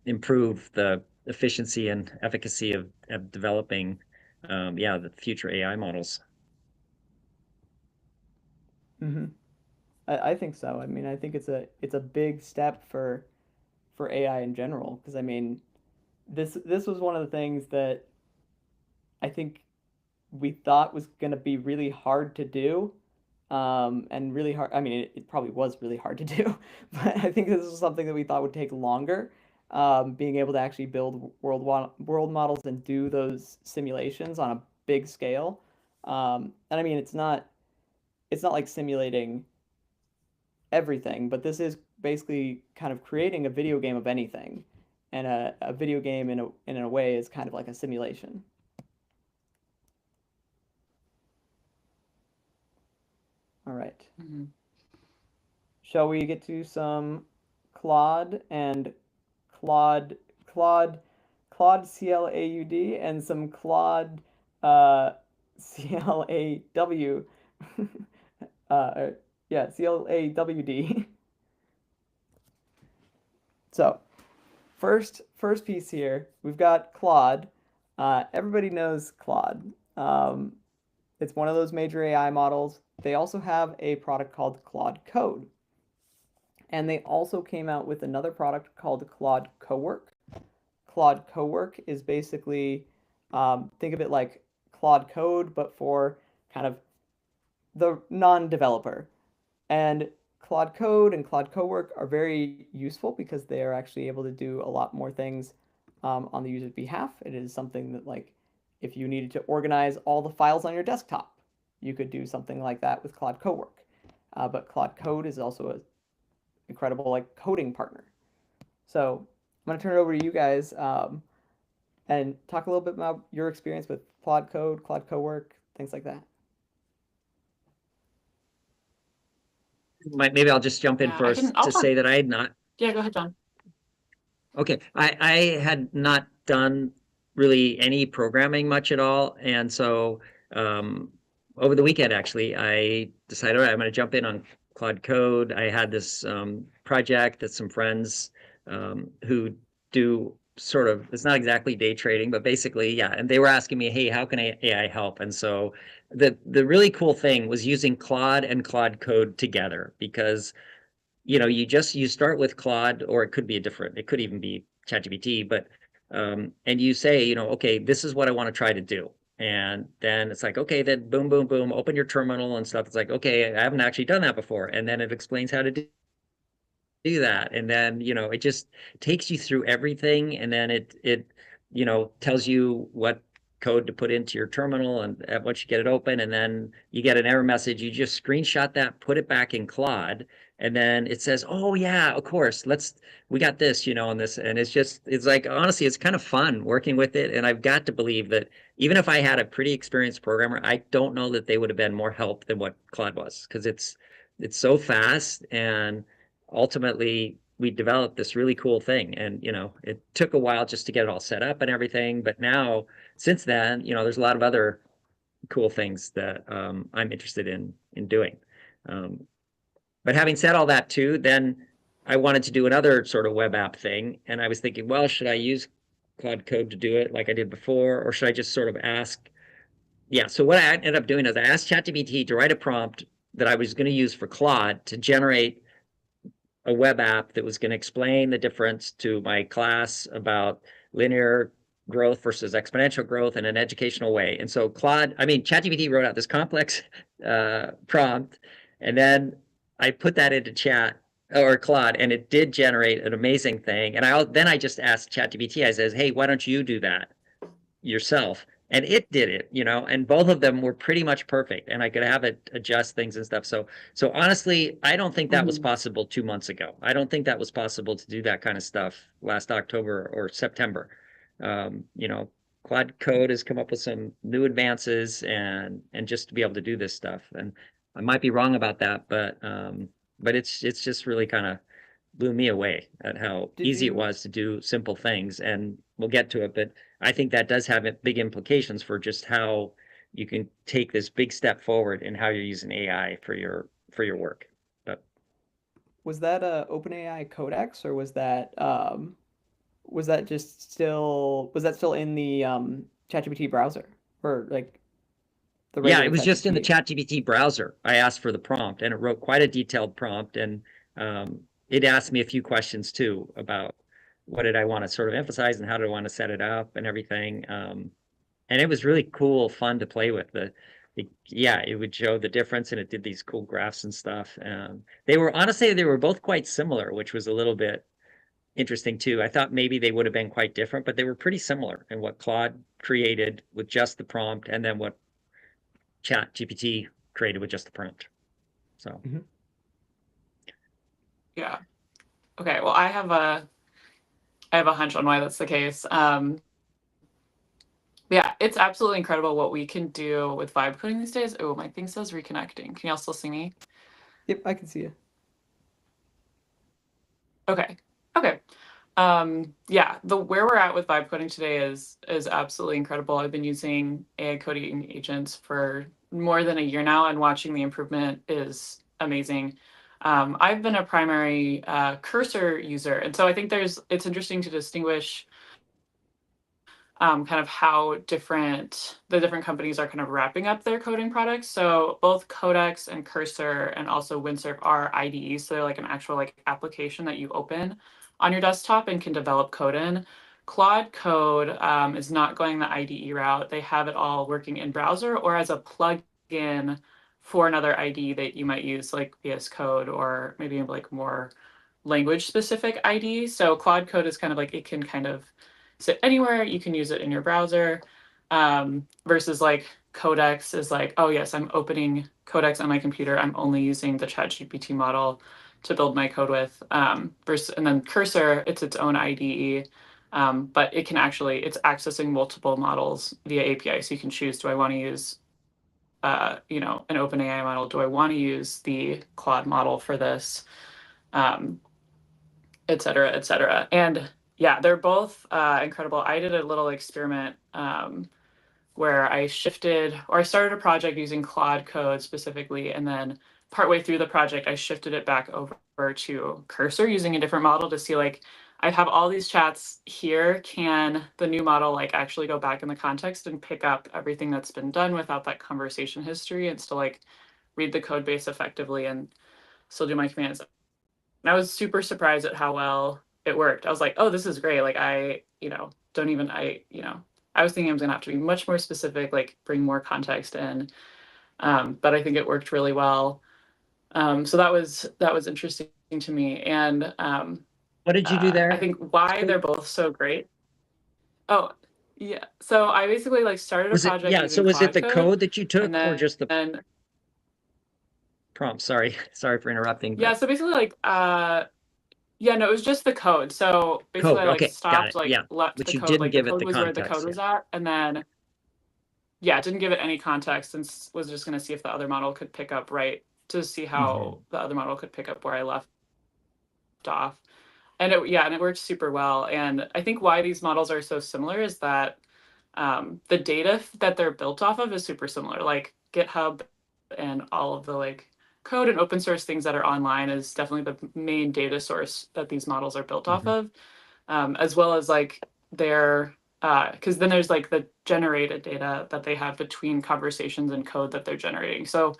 improve the efficiency and efficacy of developing the future AI models. I think so. I mean, I think it's a big step for AI in general, because I mean, this was one of the things that I think we thought was going to be really hard to do, and really hard. I mean, it probably was really hard to do, but I think this was something that we thought would take longer. Being able to actually build world models and do those simulations on a big scale, and I mean, it's not like simulating everything, but this is basically kind of creating a video game of anything, and a video game in a way is kind of like a simulation. All right. Shall we get to some Claude and Claude CLAUD and some Claude CLAW CLAWD. So first piece here, we've got Claude. Everybody knows Claude. It's one of those major AI models. They also have a product called Claude Code. And they also came out with another product called Claude Cowork. Claude Cowork is basically, think of it like Claude Code, but for kind of the non-developer. And Claude Code and Claude Cowork are very useful because they are actually able to do a lot more things on the user's behalf. It is something that, like, if you needed to organize all the files on your desktop, you could do something like that with Claude Cowork. But Claude Code is also an incredible coding partner. So I'm going to turn it over to you guys and talk a little bit about your experience with Claude Code, Claude Cowork, things like that. Maybe I'll just jump in first to say that I had not. Yeah, go ahead, John. Okay, I had not done really any programming much at all, and so over the weekend, actually, I decided, all right, I'm going to jump in on Claude Code. I had this project that some friends who do it's not exactly day trading, but basically, yeah. And they were asking me, hey, how can AI help? And so the really cool thing was using Claude and Claude Code together, because you start with Claude, or it could even be ChatGPT, but and you say, okay, this is what I want to try to do. And then it's like, okay, then boom, boom, boom, open your terminal and stuff. It's like, okay, I haven't actually done that before. And then it explains how to do that. And then, it just takes you through everything. And then it tells you what code to put into your terminal, and once you get it open, and then you get an error message, you just screenshot that, put it back in Claude, and then it says, oh yeah, of course, we got this, and this, and it's like, honestly, it's kind of fun working with it. And I've got to believe that even if I had a pretty experienced programmer, I don't know that they would have been more help than what Claude was, because it's so fast. And ultimately we developed this really cool thing. And it took a while just to get it all set up and everything, but now since then, there's a lot of other cool things that I'm interested in doing. But having said all that too, then I wanted to do another sort of web app thing, and I was thinking, well, should I use Claude Code to do it like I did before, or should I just sort of ask? Yeah, so what I ended up doing is I asked ChatGPT to write a prompt that I was going to use for Claude to generate a web app that was going to explain the difference to my class about linear growth versus exponential growth in an educational way. And so ChatGPT wrote out this complex prompt, and then I put that into Claude, and it did generate an amazing thing. And I just asked ChatGPT, I says, hey, why don't you do that yourself? And it did it, and both of them were pretty much perfect, and I could have it adjust things and stuff. So honestly, I don't think that was possible 2 months ago. I don't think that was possible to do that kind of stuff last October or September. Claude Code has come up with some new advances, and just to be able to do this stuff. And I might be wrong about that, but it's just really kind of blew me away at how easy it was to do simple things. And we'll get to it, but I think that does have big implications for just how you can take this big step forward in how you're using AI for your work. But was that a OpenAI Codex, or was that still in the ChatGPT browser, or like the yeah, regular it was just in the ChatGPT? ChatGPT browser. I asked for the prompt, and it wrote quite a detailed prompt, and it asked me a few questions too about what did I want to sort of emphasize and how did I want to set it up and everything. And it was really cool, fun to play with. It would show the difference, and it did these cool graphs and stuff. They were both quite similar, which was a little bit interesting too. I thought maybe they would have been quite different, but they were pretty similar in what Claude created with just the prompt, and then what ChatGPT created with just the prompt. So. Yeah. Okay. Well, I have a hunch on why that's the case. Yeah, it's absolutely incredible what we can do with vibe coding these days. Oh, my thing says reconnecting. Can y'all still see me? Yep, I can see you. Okay. Yeah, where we're at with vibe coding today is absolutely incredible. I've been using AI coding agents for more than a year now, and watching the improvement is amazing. I've been a primary Cursor user, and so I think it's interesting to distinguish kind of how the different companies are kind of wrapping up their coding products. So both Codex and Cursor and also Windsurf are IDEs. So they're like an actual application that you open on your desktop and can develop code in. Claude Code is not going the IDE route. They have it all working in browser or as a plugin for another IDE that you might use, like VS Code, or maybe like more language specific IDE. So Claude Code is kind of like, it can kind of sit anywhere. You can use it in your browser, versus like Codex is like, oh yes, I'm opening Codex on my computer. I'm only using the ChatGPT model to build my code with. And then Cursor, it's its own IDE, but it's accessing multiple models via API. So you can choose, do I want to use an OpenAI model? Do I want to use the Claude model for this? Et cetera, et cetera. And yeah, they're both incredible. I did a little experiment where I started a project using Claude Code specifically, and then partway through the project, I shifted it back over to Cursor using a different model to see I have all these chats here. Can the new model like actually go back in the context and pick up everything that's been done without that conversation history and still like read the code base effectively and still do my commands? And I was super surprised at how well it worked. I was like, oh, this is great. Like I, don't even I was thinking I was gonna have to be much more specific, like bring more context in. But I think it worked really well. So that was interesting to me. And What did you do there? I think why they're both so great. Oh, yeah. So I basically like started a Was it, project. yeah, so using was it the Cloud code that you took and or just the then prompt? Sorry, sorry for interrupting. yeah, But so basically like yeah, no, it was just the code. So basically code, I like okay, got stopped, it. like Yeah, left but the you code, didn't like the give it code the was where the context. code was Yeah. at, and then yeah, didn't give it any context and was just gonna see if the other model could pick up right to see how the other model could pick up where I left off. And it worked super well. And I think why these models are so similar is that the data that they're built off of is super similar. Like GitHub and all of the like code and open source things that are online is definitely the main data source that these models are built off of, as well as like their because then there's like the generated data that they have between conversations and code that they're generating. So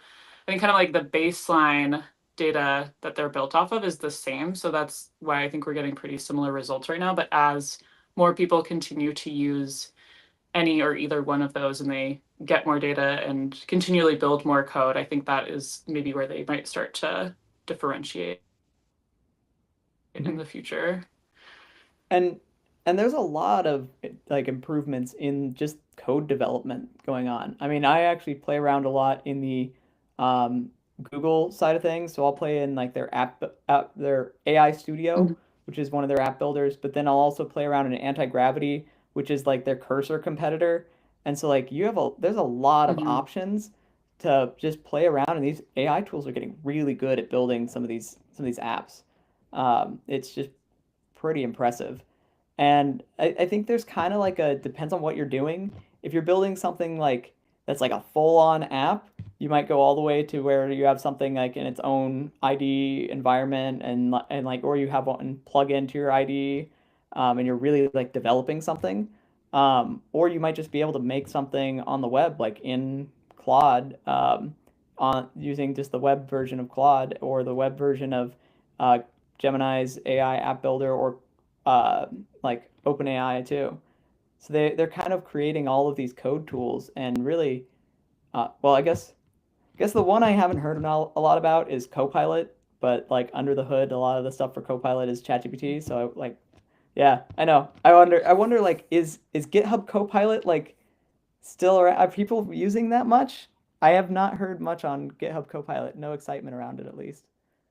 I think kind of like the baseline data that they're built off of is the same. So that's why I think we're getting pretty similar results right now. But as more people continue to use any or either one of those and they get more data and continually build more code, I think that is maybe where they might start to differentiate in the future. And there's a lot of like improvements in just code development going on. I mean, I actually play around a lot in the um, Google side of things, so I'll play in like their AI Studio, which is one of their app builders. But then I'll also play around in Anti-Gravity, which is like their Cursor competitor. And so like there's a lot of Mhm. options to just play around, and these AI tools are getting really good at building some of these apps. It's just pretty impressive. And I think there's kind of like a depends on what you're doing. If you're building something like that's like a full-on app, you might go all the way to where you have something like in its own IDE environment and like or you have one plug into your IDE, and you're really like developing something. Or you might just be able to make something on the web like in Claude, on using just the web version of Claude or the web version of uh, Gemini's AI app builder or uh, like OpenAI too. So they're kind of creating all of these code tools and really, well, I guess the one I haven't heard a lot about is Copilot, but like under the hood, a lot of the stuff for Copilot is ChatGPT. So like, yeah, I know. I wonder like is GitHub Copilot like still around? Are people using that much? I have not heard much on GitHub Copilot. No excitement around it at least.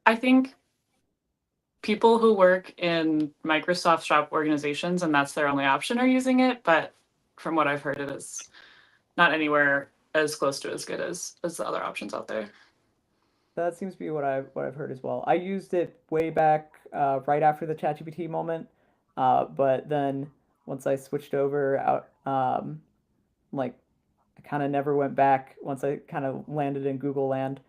I think people who work in Microsoft shop organizations and that's their only option are using it. But from what I've heard, it is not anywhere as close to as good as the other options out there. That seems to be what I've heard as well. I used it way back right after the ChatGPT moment, but then once I switched over out, like I kind of never went back once I kind of landed in Google land,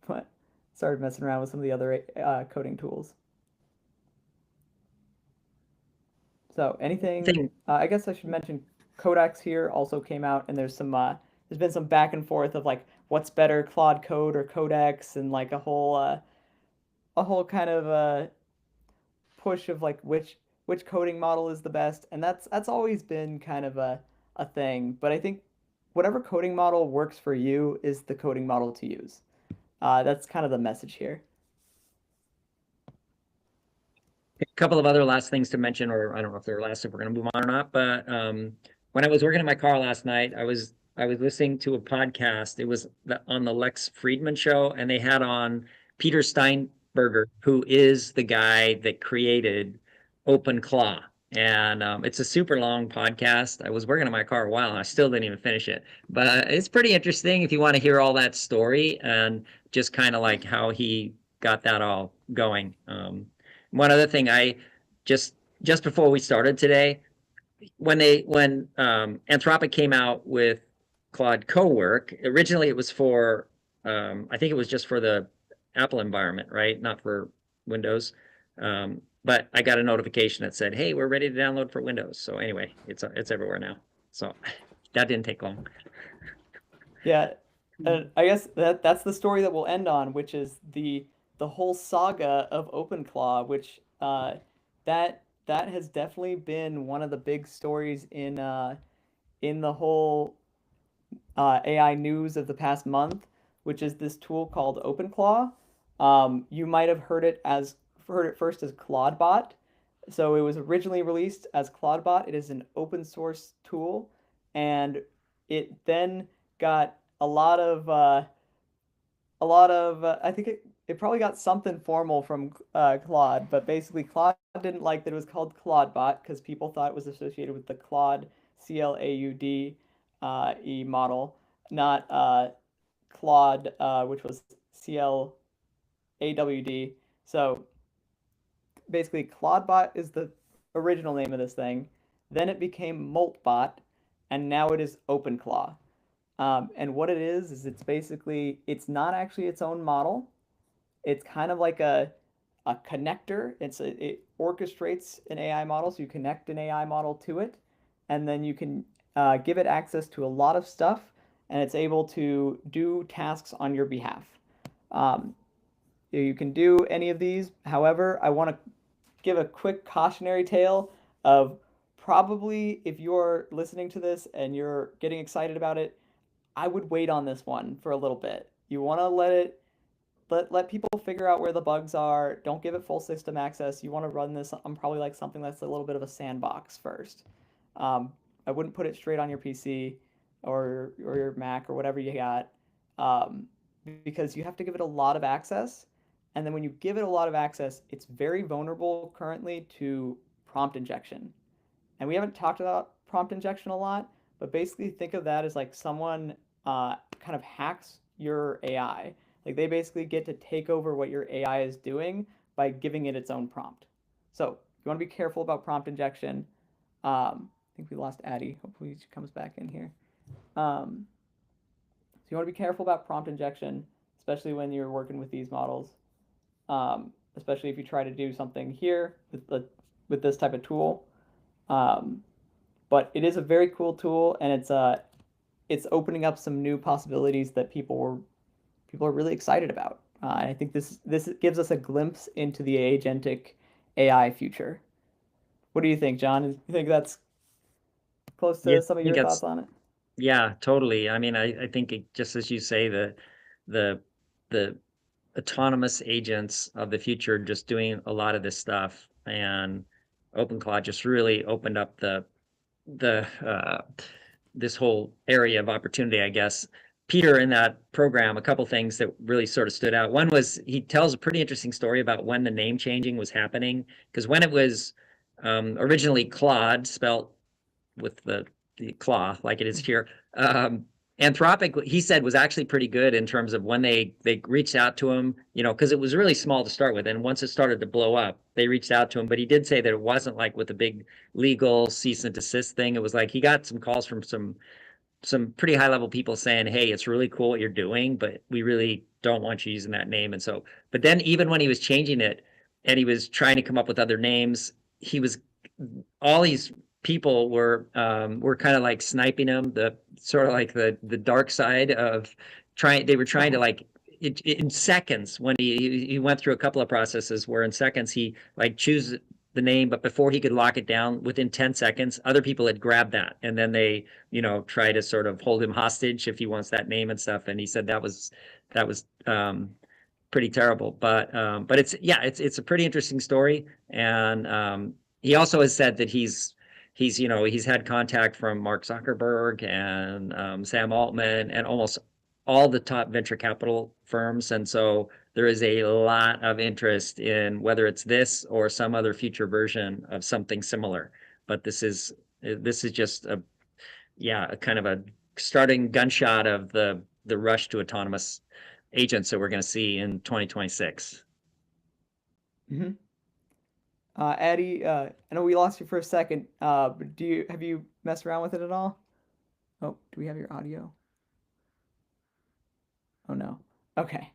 but started messing around with some of the other coding tools. So anything, Thing. I guess I should mention Codex here also came out, and there's been some back and forth of like what's better, Claude Code or Codex, and like a whole kind of push of like which coding model is the best, and that's always been kind of a thing. But I think whatever coding model works for you is the coding model to use. That's kind of the message here. A couple of other last things to mention, or I don't know if they're last, if we're going to move on or not. But when I was working in my car last night, I was listening to a podcast. It was on the Lex Friedman show, and they had on Peter Steinberger, who is the guy that created OpenClaw. And it's a super long podcast. I was working in my car a while, and I still didn't even finish it. But it's pretty interesting if you want to hear all that story and just kind of like how he got that all going. One other thing, I just before we started today, when Anthropic came out with Claude Cowork, originally it was for I think it was just for the Apple environment, right? Not for Windows. but I got a notification that said, "Hey, we're ready to download for Windows." So anyway, it's everywhere now. So that didn't take long. Yeah, and I guess that's the story that we'll end on, which is the whole saga of OpenClaw, which that has definitely been one of the big stories in the whole AI news of the past month, which is this tool called OpenClaw. You might have heard it first as ClaudeBot. So it was originally released as ClaudeBot. It is an open source tool, and it then got I think it probably got something formal from Claude, but basically Claude didn't like that it was called ClaudeBot because people thought it was associated with the Claude CLAUD E model, not Claude, which was CLAWD. So basically, ClaudeBot is the original name of this thing. Then it became Moltbot, and now it is OpenClaw. And what it is it's not actually its own model. It's kind of like a connector. It orchestrates an AI model, so you connect an AI model to it, and then you can give it access to a lot of stuff, and it's able to do tasks on your behalf. You can do any of these. However, I want to give a quick cautionary tale of probably if you're listening to this and you're getting excited about it, I would wait on this one for a little bit. You want to let people figure out where the bugs are. Don't give it full system access. You want to run this on probably like something that's a little bit of a sandbox first. I wouldn't put it straight on your PC or your Mac or whatever you got, because you have to give it a lot of access. And then when you give it a lot of access, it's very vulnerable currently to prompt injection. And we haven't talked about prompt injection a lot, but basically think of that as like someone kind of hacks your AI. Like they basically get to take over what your AI is doing by giving it its own prompt. So you want to be careful about prompt injection. I think we lost Addie. Hopefully she comes back in here. So you want to be careful about prompt injection, especially when you're working with these models. Especially if you try to do something here with this type of tool. But it is a very cool tool, and it's opening up some new possibilities that people are really excited about. I think this gives us a glimpse into the agentic AI future. What do you think, John? You think that's close to some of your thoughts on it? Yeah, totally. I mean, I think just as you say, the autonomous agents of the future just doing a lot of this stuff, and OpenClaw just really opened up this whole area of opportunity, I guess. Peter, in that program, a couple things that really sort of stood out. One was he tells a pretty interesting story about when the name changing was happening, because when it was originally Claude, spelt with the claw like it is here, Anthropic, he said, was actually pretty good in terms of when they reached out to him, because it was really small to start with, and once it started to blow up, they reached out to him. But he did say that it wasn't like with a big legal cease and desist thing. It was like he got some calls from some pretty high level people saying, "Hey, it's really cool what you're doing, but we really don't want you using that name." And so, but then even when he was changing it and he was trying to come up with other names, all these people were kind of like sniping him, the sort of like the dark side of they were trying to like in seconds, when he went through a couple of processes where in seconds he like choose the name, but before he could lock it down, within 10 seconds other people had grabbed that, and then they try to sort of hold him hostage if he wants that name and stuff. And he said that was pretty terrible, but it's a pretty interesting story. And he also has said that he's had contact from Mark Zuckerberg and Sam Altman and almost all the top venture capital firms. And so there is a lot of interest in whether it's this or some other future version of something similar. But this is just a kind of a starting gunshot of the rush to autonomous agents that we're going to see in 2026. Mm-hmm. Addie, I know we lost you for a second, but have you messed around with it at all? Oh, do we have your audio? Oh no. Okay.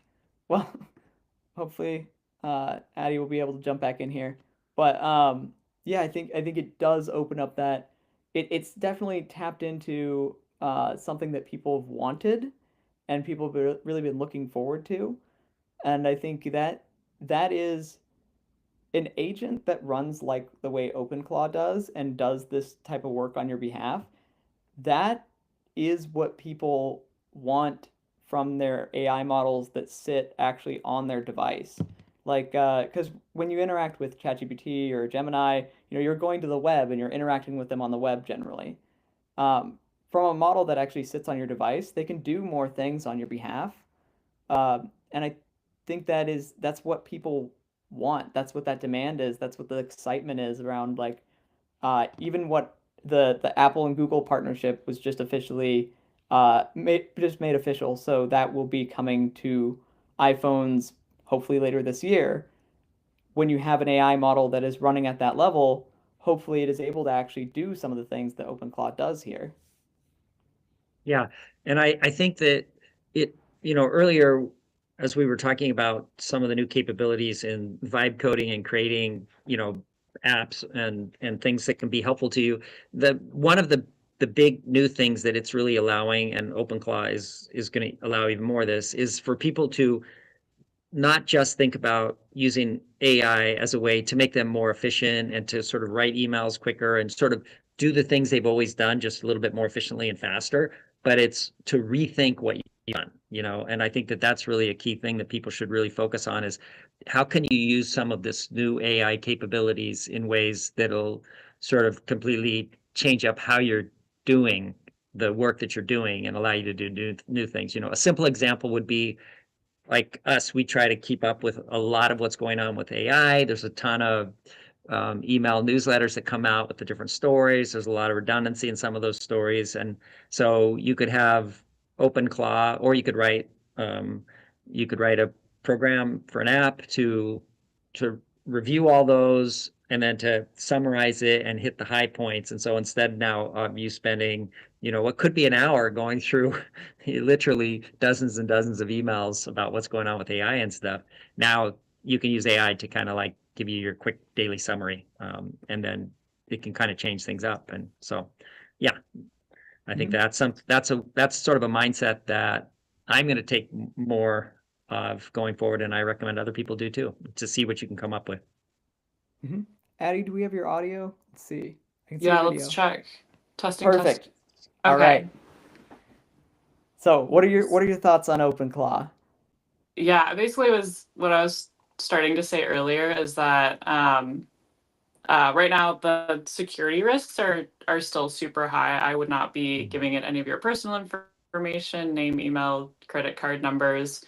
Well, hopefully Addie will be able to jump back in here. But yeah, I think it does open up that it's definitely tapped into something that people have wanted and people have really been looking forward to. And I think that that is an agent that runs like the way OpenClaw does and does this type of work on your behalf. That is what people want from their AI models that sit actually on their device. Like, because when you interact with ChatGPT or Gemini, you're going to the web and you're interacting with them on the web generally. Um, from a model that actually sits on your device, they can do more things on your behalf. And I think that's what people want. That's what that demand is. That's what the excitement is around like even what the Apple and Google partnership was just officially made official. So that will be coming to iPhones hopefully later this year. When you have an AI model that is running at that level, hopefully it is able to actually do some of the things that OpenClaw does here. Yeah, and I think that it, earlier as we were talking about some of the new capabilities in vibe coding and creating, apps and things that can be helpful to you, one of the big new things that it's really allowing, and OpenClaw is going to allow even more of this, is for people to not just think about using AI as a way to make them more efficient and to sort of write emails quicker and sort of do the things they've always done just a little bit more efficiently and faster, but it's to rethink what you've done, and I think that that's really a key thing that people should really focus on is how can you use some of this new AI capabilities in ways that'll sort of completely change up how you're doing the work that you're doing and allow you to do new things. A simple example would be like us, we try to keep up with a lot of what's going on with AI. There's a ton of email newsletters that come out with the different stories. There's a lot of redundancy in some of those stories. And so you could have OpenClaw, or you could write a program for an app to review all those and then to summarize it and hit the high points. And so instead now of you spending, what could be an hour going through literally dozens and dozens of emails about what's going on with AI and stuff, now you can use AI to kind of like give you your quick daily summary. And then it can kind of change things up. And so, yeah, I think that's sort of a mindset that I'm going to take more of going forward. And I recommend other people do too, to see what you can come up with. Addie, do we have your audio? Let's see. I can see Yeah, your let's video. check. Testing, Perfect. testing. All Okay. right. So what are your thoughts on OpenClaw? Yeah, basically was what I was starting to say earlier is that right now the security risks are still super high. I would not be giving it any of your personal information, name, email, credit card numbers,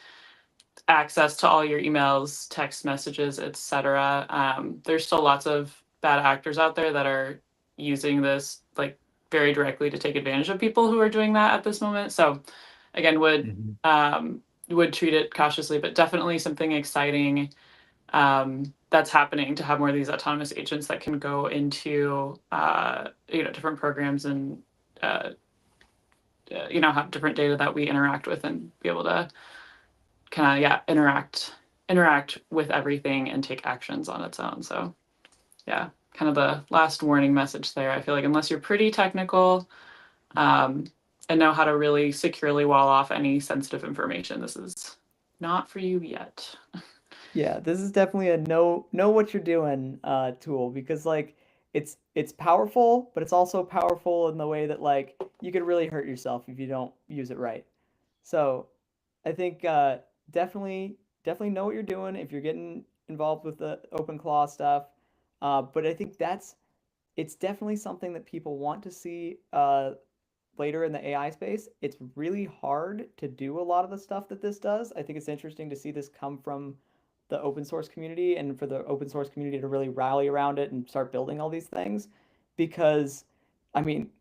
access to all your emails, text messages, etc. There's still lots of bad actors out there that are using this like very directly to take advantage of people who are doing that at this moment. So again, would treat it cautiously, but definitely something exciting that's happening to have more of these autonomous agents that can go into different programs and have different data that we interact with and be able to kind of interact with everything and take actions on its own. So yeah, kind of the last warning message there. I feel like unless you're pretty technical and know how to really securely wall off any sensitive information, this is not for you yet. Yeah, this is definitely a know what you're doing tool because like it's powerful, but it's also powerful in the way that like you could really hurt yourself if you don't use it right. So I think definitely know what you're doing if you're getting involved with the OpenClaw stuff. But I think it's definitely something that people want to see later in the AI space. It's really hard to do a lot of the stuff that this does. I think it's interesting to see this come from the open source community and for the open source community to really rally around it and start building all these things because I mean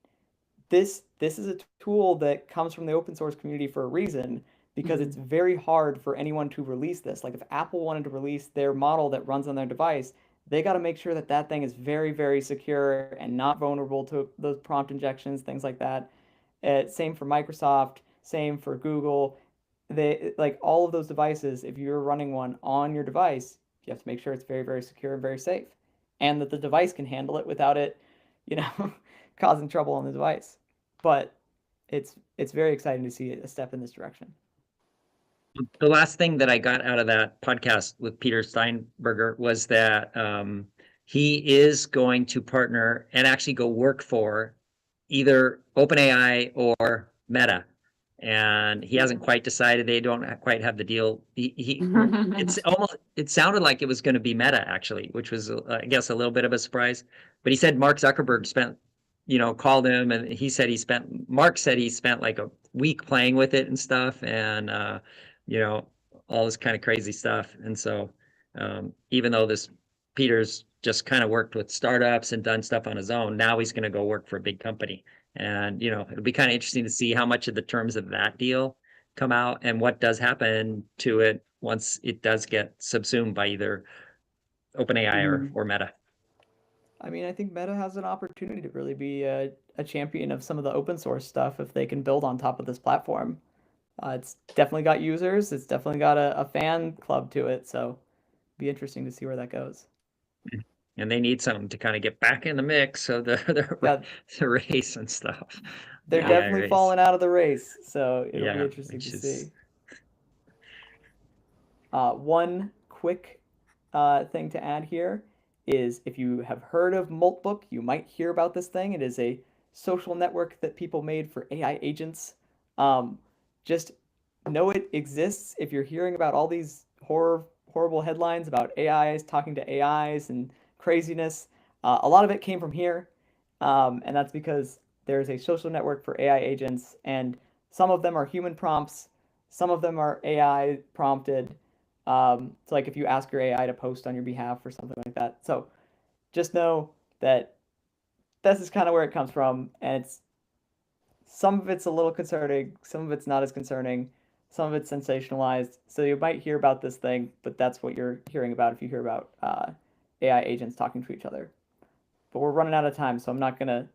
this is a tool that comes from the open source community for a reason because it's very hard for anyone to release this. Like if Apple wanted to release their model that runs on their device, they got to make sure that that thing is very, very secure and not vulnerable to those prompt injections, things like that. Same for Microsoft, same for Google. They like all of those devices. If you're running one on your device, you have to make sure it's very, very secure and very safe. and that the device can handle it without it, causing trouble on the device. But it's very exciting to see a step in this direction. The last thing that I got out of that podcast with Peter Steinberger was that he is going to partner and actually go work for either OpenAI or Meta. And he hasn't quite decided. They don't quite have the deal. It sounded like it was going to be Meta actually, which was, I guess, a little bit of a surprise. But he said Mark Zuckerberg called him, and Mark said he spent like a week playing with it and stuff, and all this kind of crazy stuff. And so even though Peter's just kind of worked with startups and done stuff on his own, now he's going to go work for a big company. And, it'll be kind of interesting to see how much of the terms of that deal come out and what does happen to it once it does get subsumed by either OpenAI or Meta. I mean, I think Meta has an opportunity to really be a champion of some of the open source stuff if they can build on top of this platform. It's definitely got users. It's definitely got a fan club to it. So it'll be interesting to see where that goes. And they need something to kind of get back in the mix of the race and stuff. They're definitely falling out of the race. So it'll be interesting to see. One quick thing to add here is if you have heard of Moltbook, you might hear about this thing. It is a social network that people made for AI agents. Just know it exists. If you're hearing about all these horrible headlines about AIs talking to AIs and craziness, a lot of it came from here. And that's because there's a social network for AI agents, and some of them are human prompts. Some of them are AI prompted. So like if you ask your AI to post on your behalf or something like that. So just know that this is kind of where it comes from, and some of it's a little concerning, some of it's not as concerning, some of it's sensationalized. So you might hear about this thing, but that's what you're hearing about if you hear about AI agents talking to each other. But we're running out of time, so I'm not gonna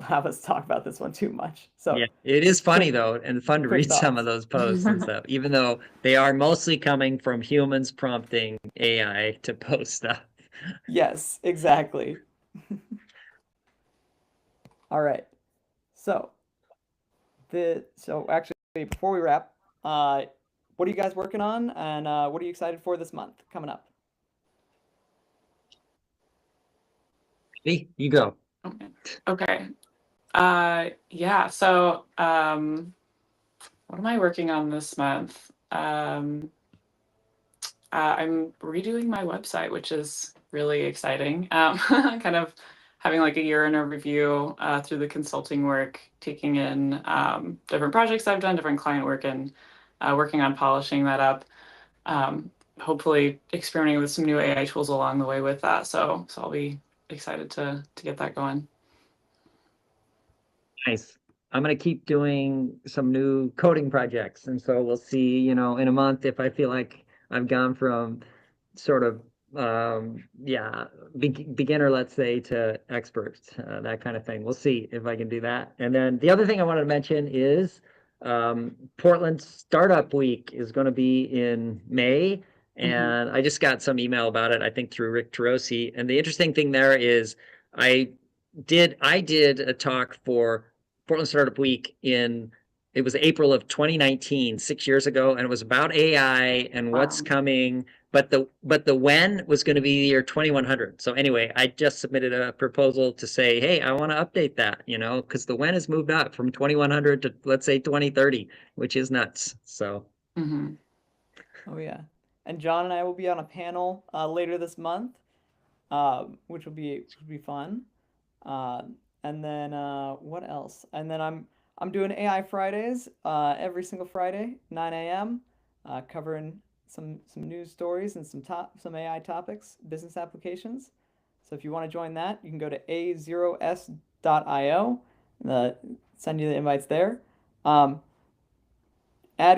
have us talk about this one too much. So yeah, it is funny though, and fun to read some of those posts and stuff, even though they are mostly coming from humans prompting AI to post stuff. Yes, exactly. All right. So actually before we wrap, what are you guys working on, and what are you excited for this month coming up? Hey, you go. Okay. Yeah. So, what am I working on this month? I'm redoing my website, which is really exciting. Kind of having like a year in a review through the consulting work, taking in different projects I've done, different client work, and working on polishing that up. Hopefully experimenting with some new AI tools along the way with that. So I'll be excited to get that going. Nice. I'm going to keep doing some new coding projects. And so we'll see, in a month if I feel like I've gone from sort of, beginner, let's say, to expert, that kind of thing. We'll see if I can do that. And then the other thing I wanted to mention is Portland Startup Week is going to be in May. And I just got some email about it, I think through Rick Tarosi. And the interesting thing there is I did a talk for Portland Startup Week it was April of 2019, 6 years ago, and it was about AI and what's coming. But the when was going to be the year 2100. So anyway, I just submitted a proposal to say, hey, I want to update that, because the when has moved up from 2100 to, let's say, 2030, which is nuts. So. Oh yeah, and John and I will be on a panel later this month, which will be fun. And then what else? And then I'm doing AI Fridays every single Friday, 9 a.m., covering some news stories and some AI topics, business applications. So if you want to join that, you can go to a0s.io. Send you the invites there. Addie,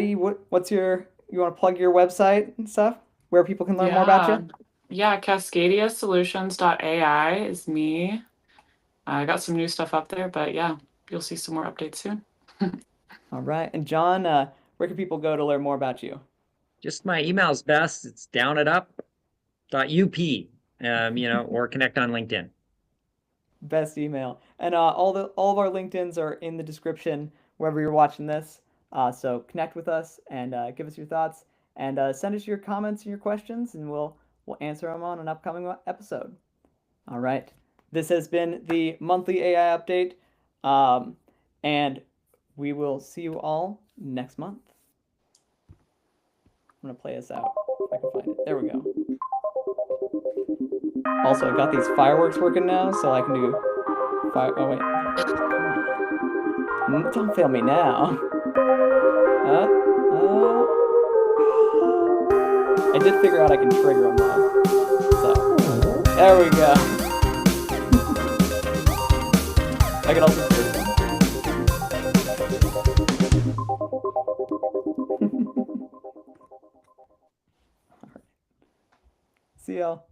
you want to plug your website and stuff where people can learn more about you? Yeah, CascadiaSolutions.ai is me. I got some new stuff up there, but yeah, you'll see some more updates soon. All right. And John, where can people go to learn more about you? Just my email's best. It's downitup.up. or connect on LinkedIn. Best email. And all of our LinkedIn's are in the description wherever you're watching this. So connect with us and give us your thoughts and send us your comments and your questions, and we'll answer them on an upcoming episode. All right. This has been the monthly AI update, and we will see you all next month. I'm gonna play us out if I can find it. There we go. Also, I got these fireworks working now, so I can do fire. Oh wait, don't fail me now. I did figure out I can trigger them though. So there we go. I can also trigger them. All right. See y'all.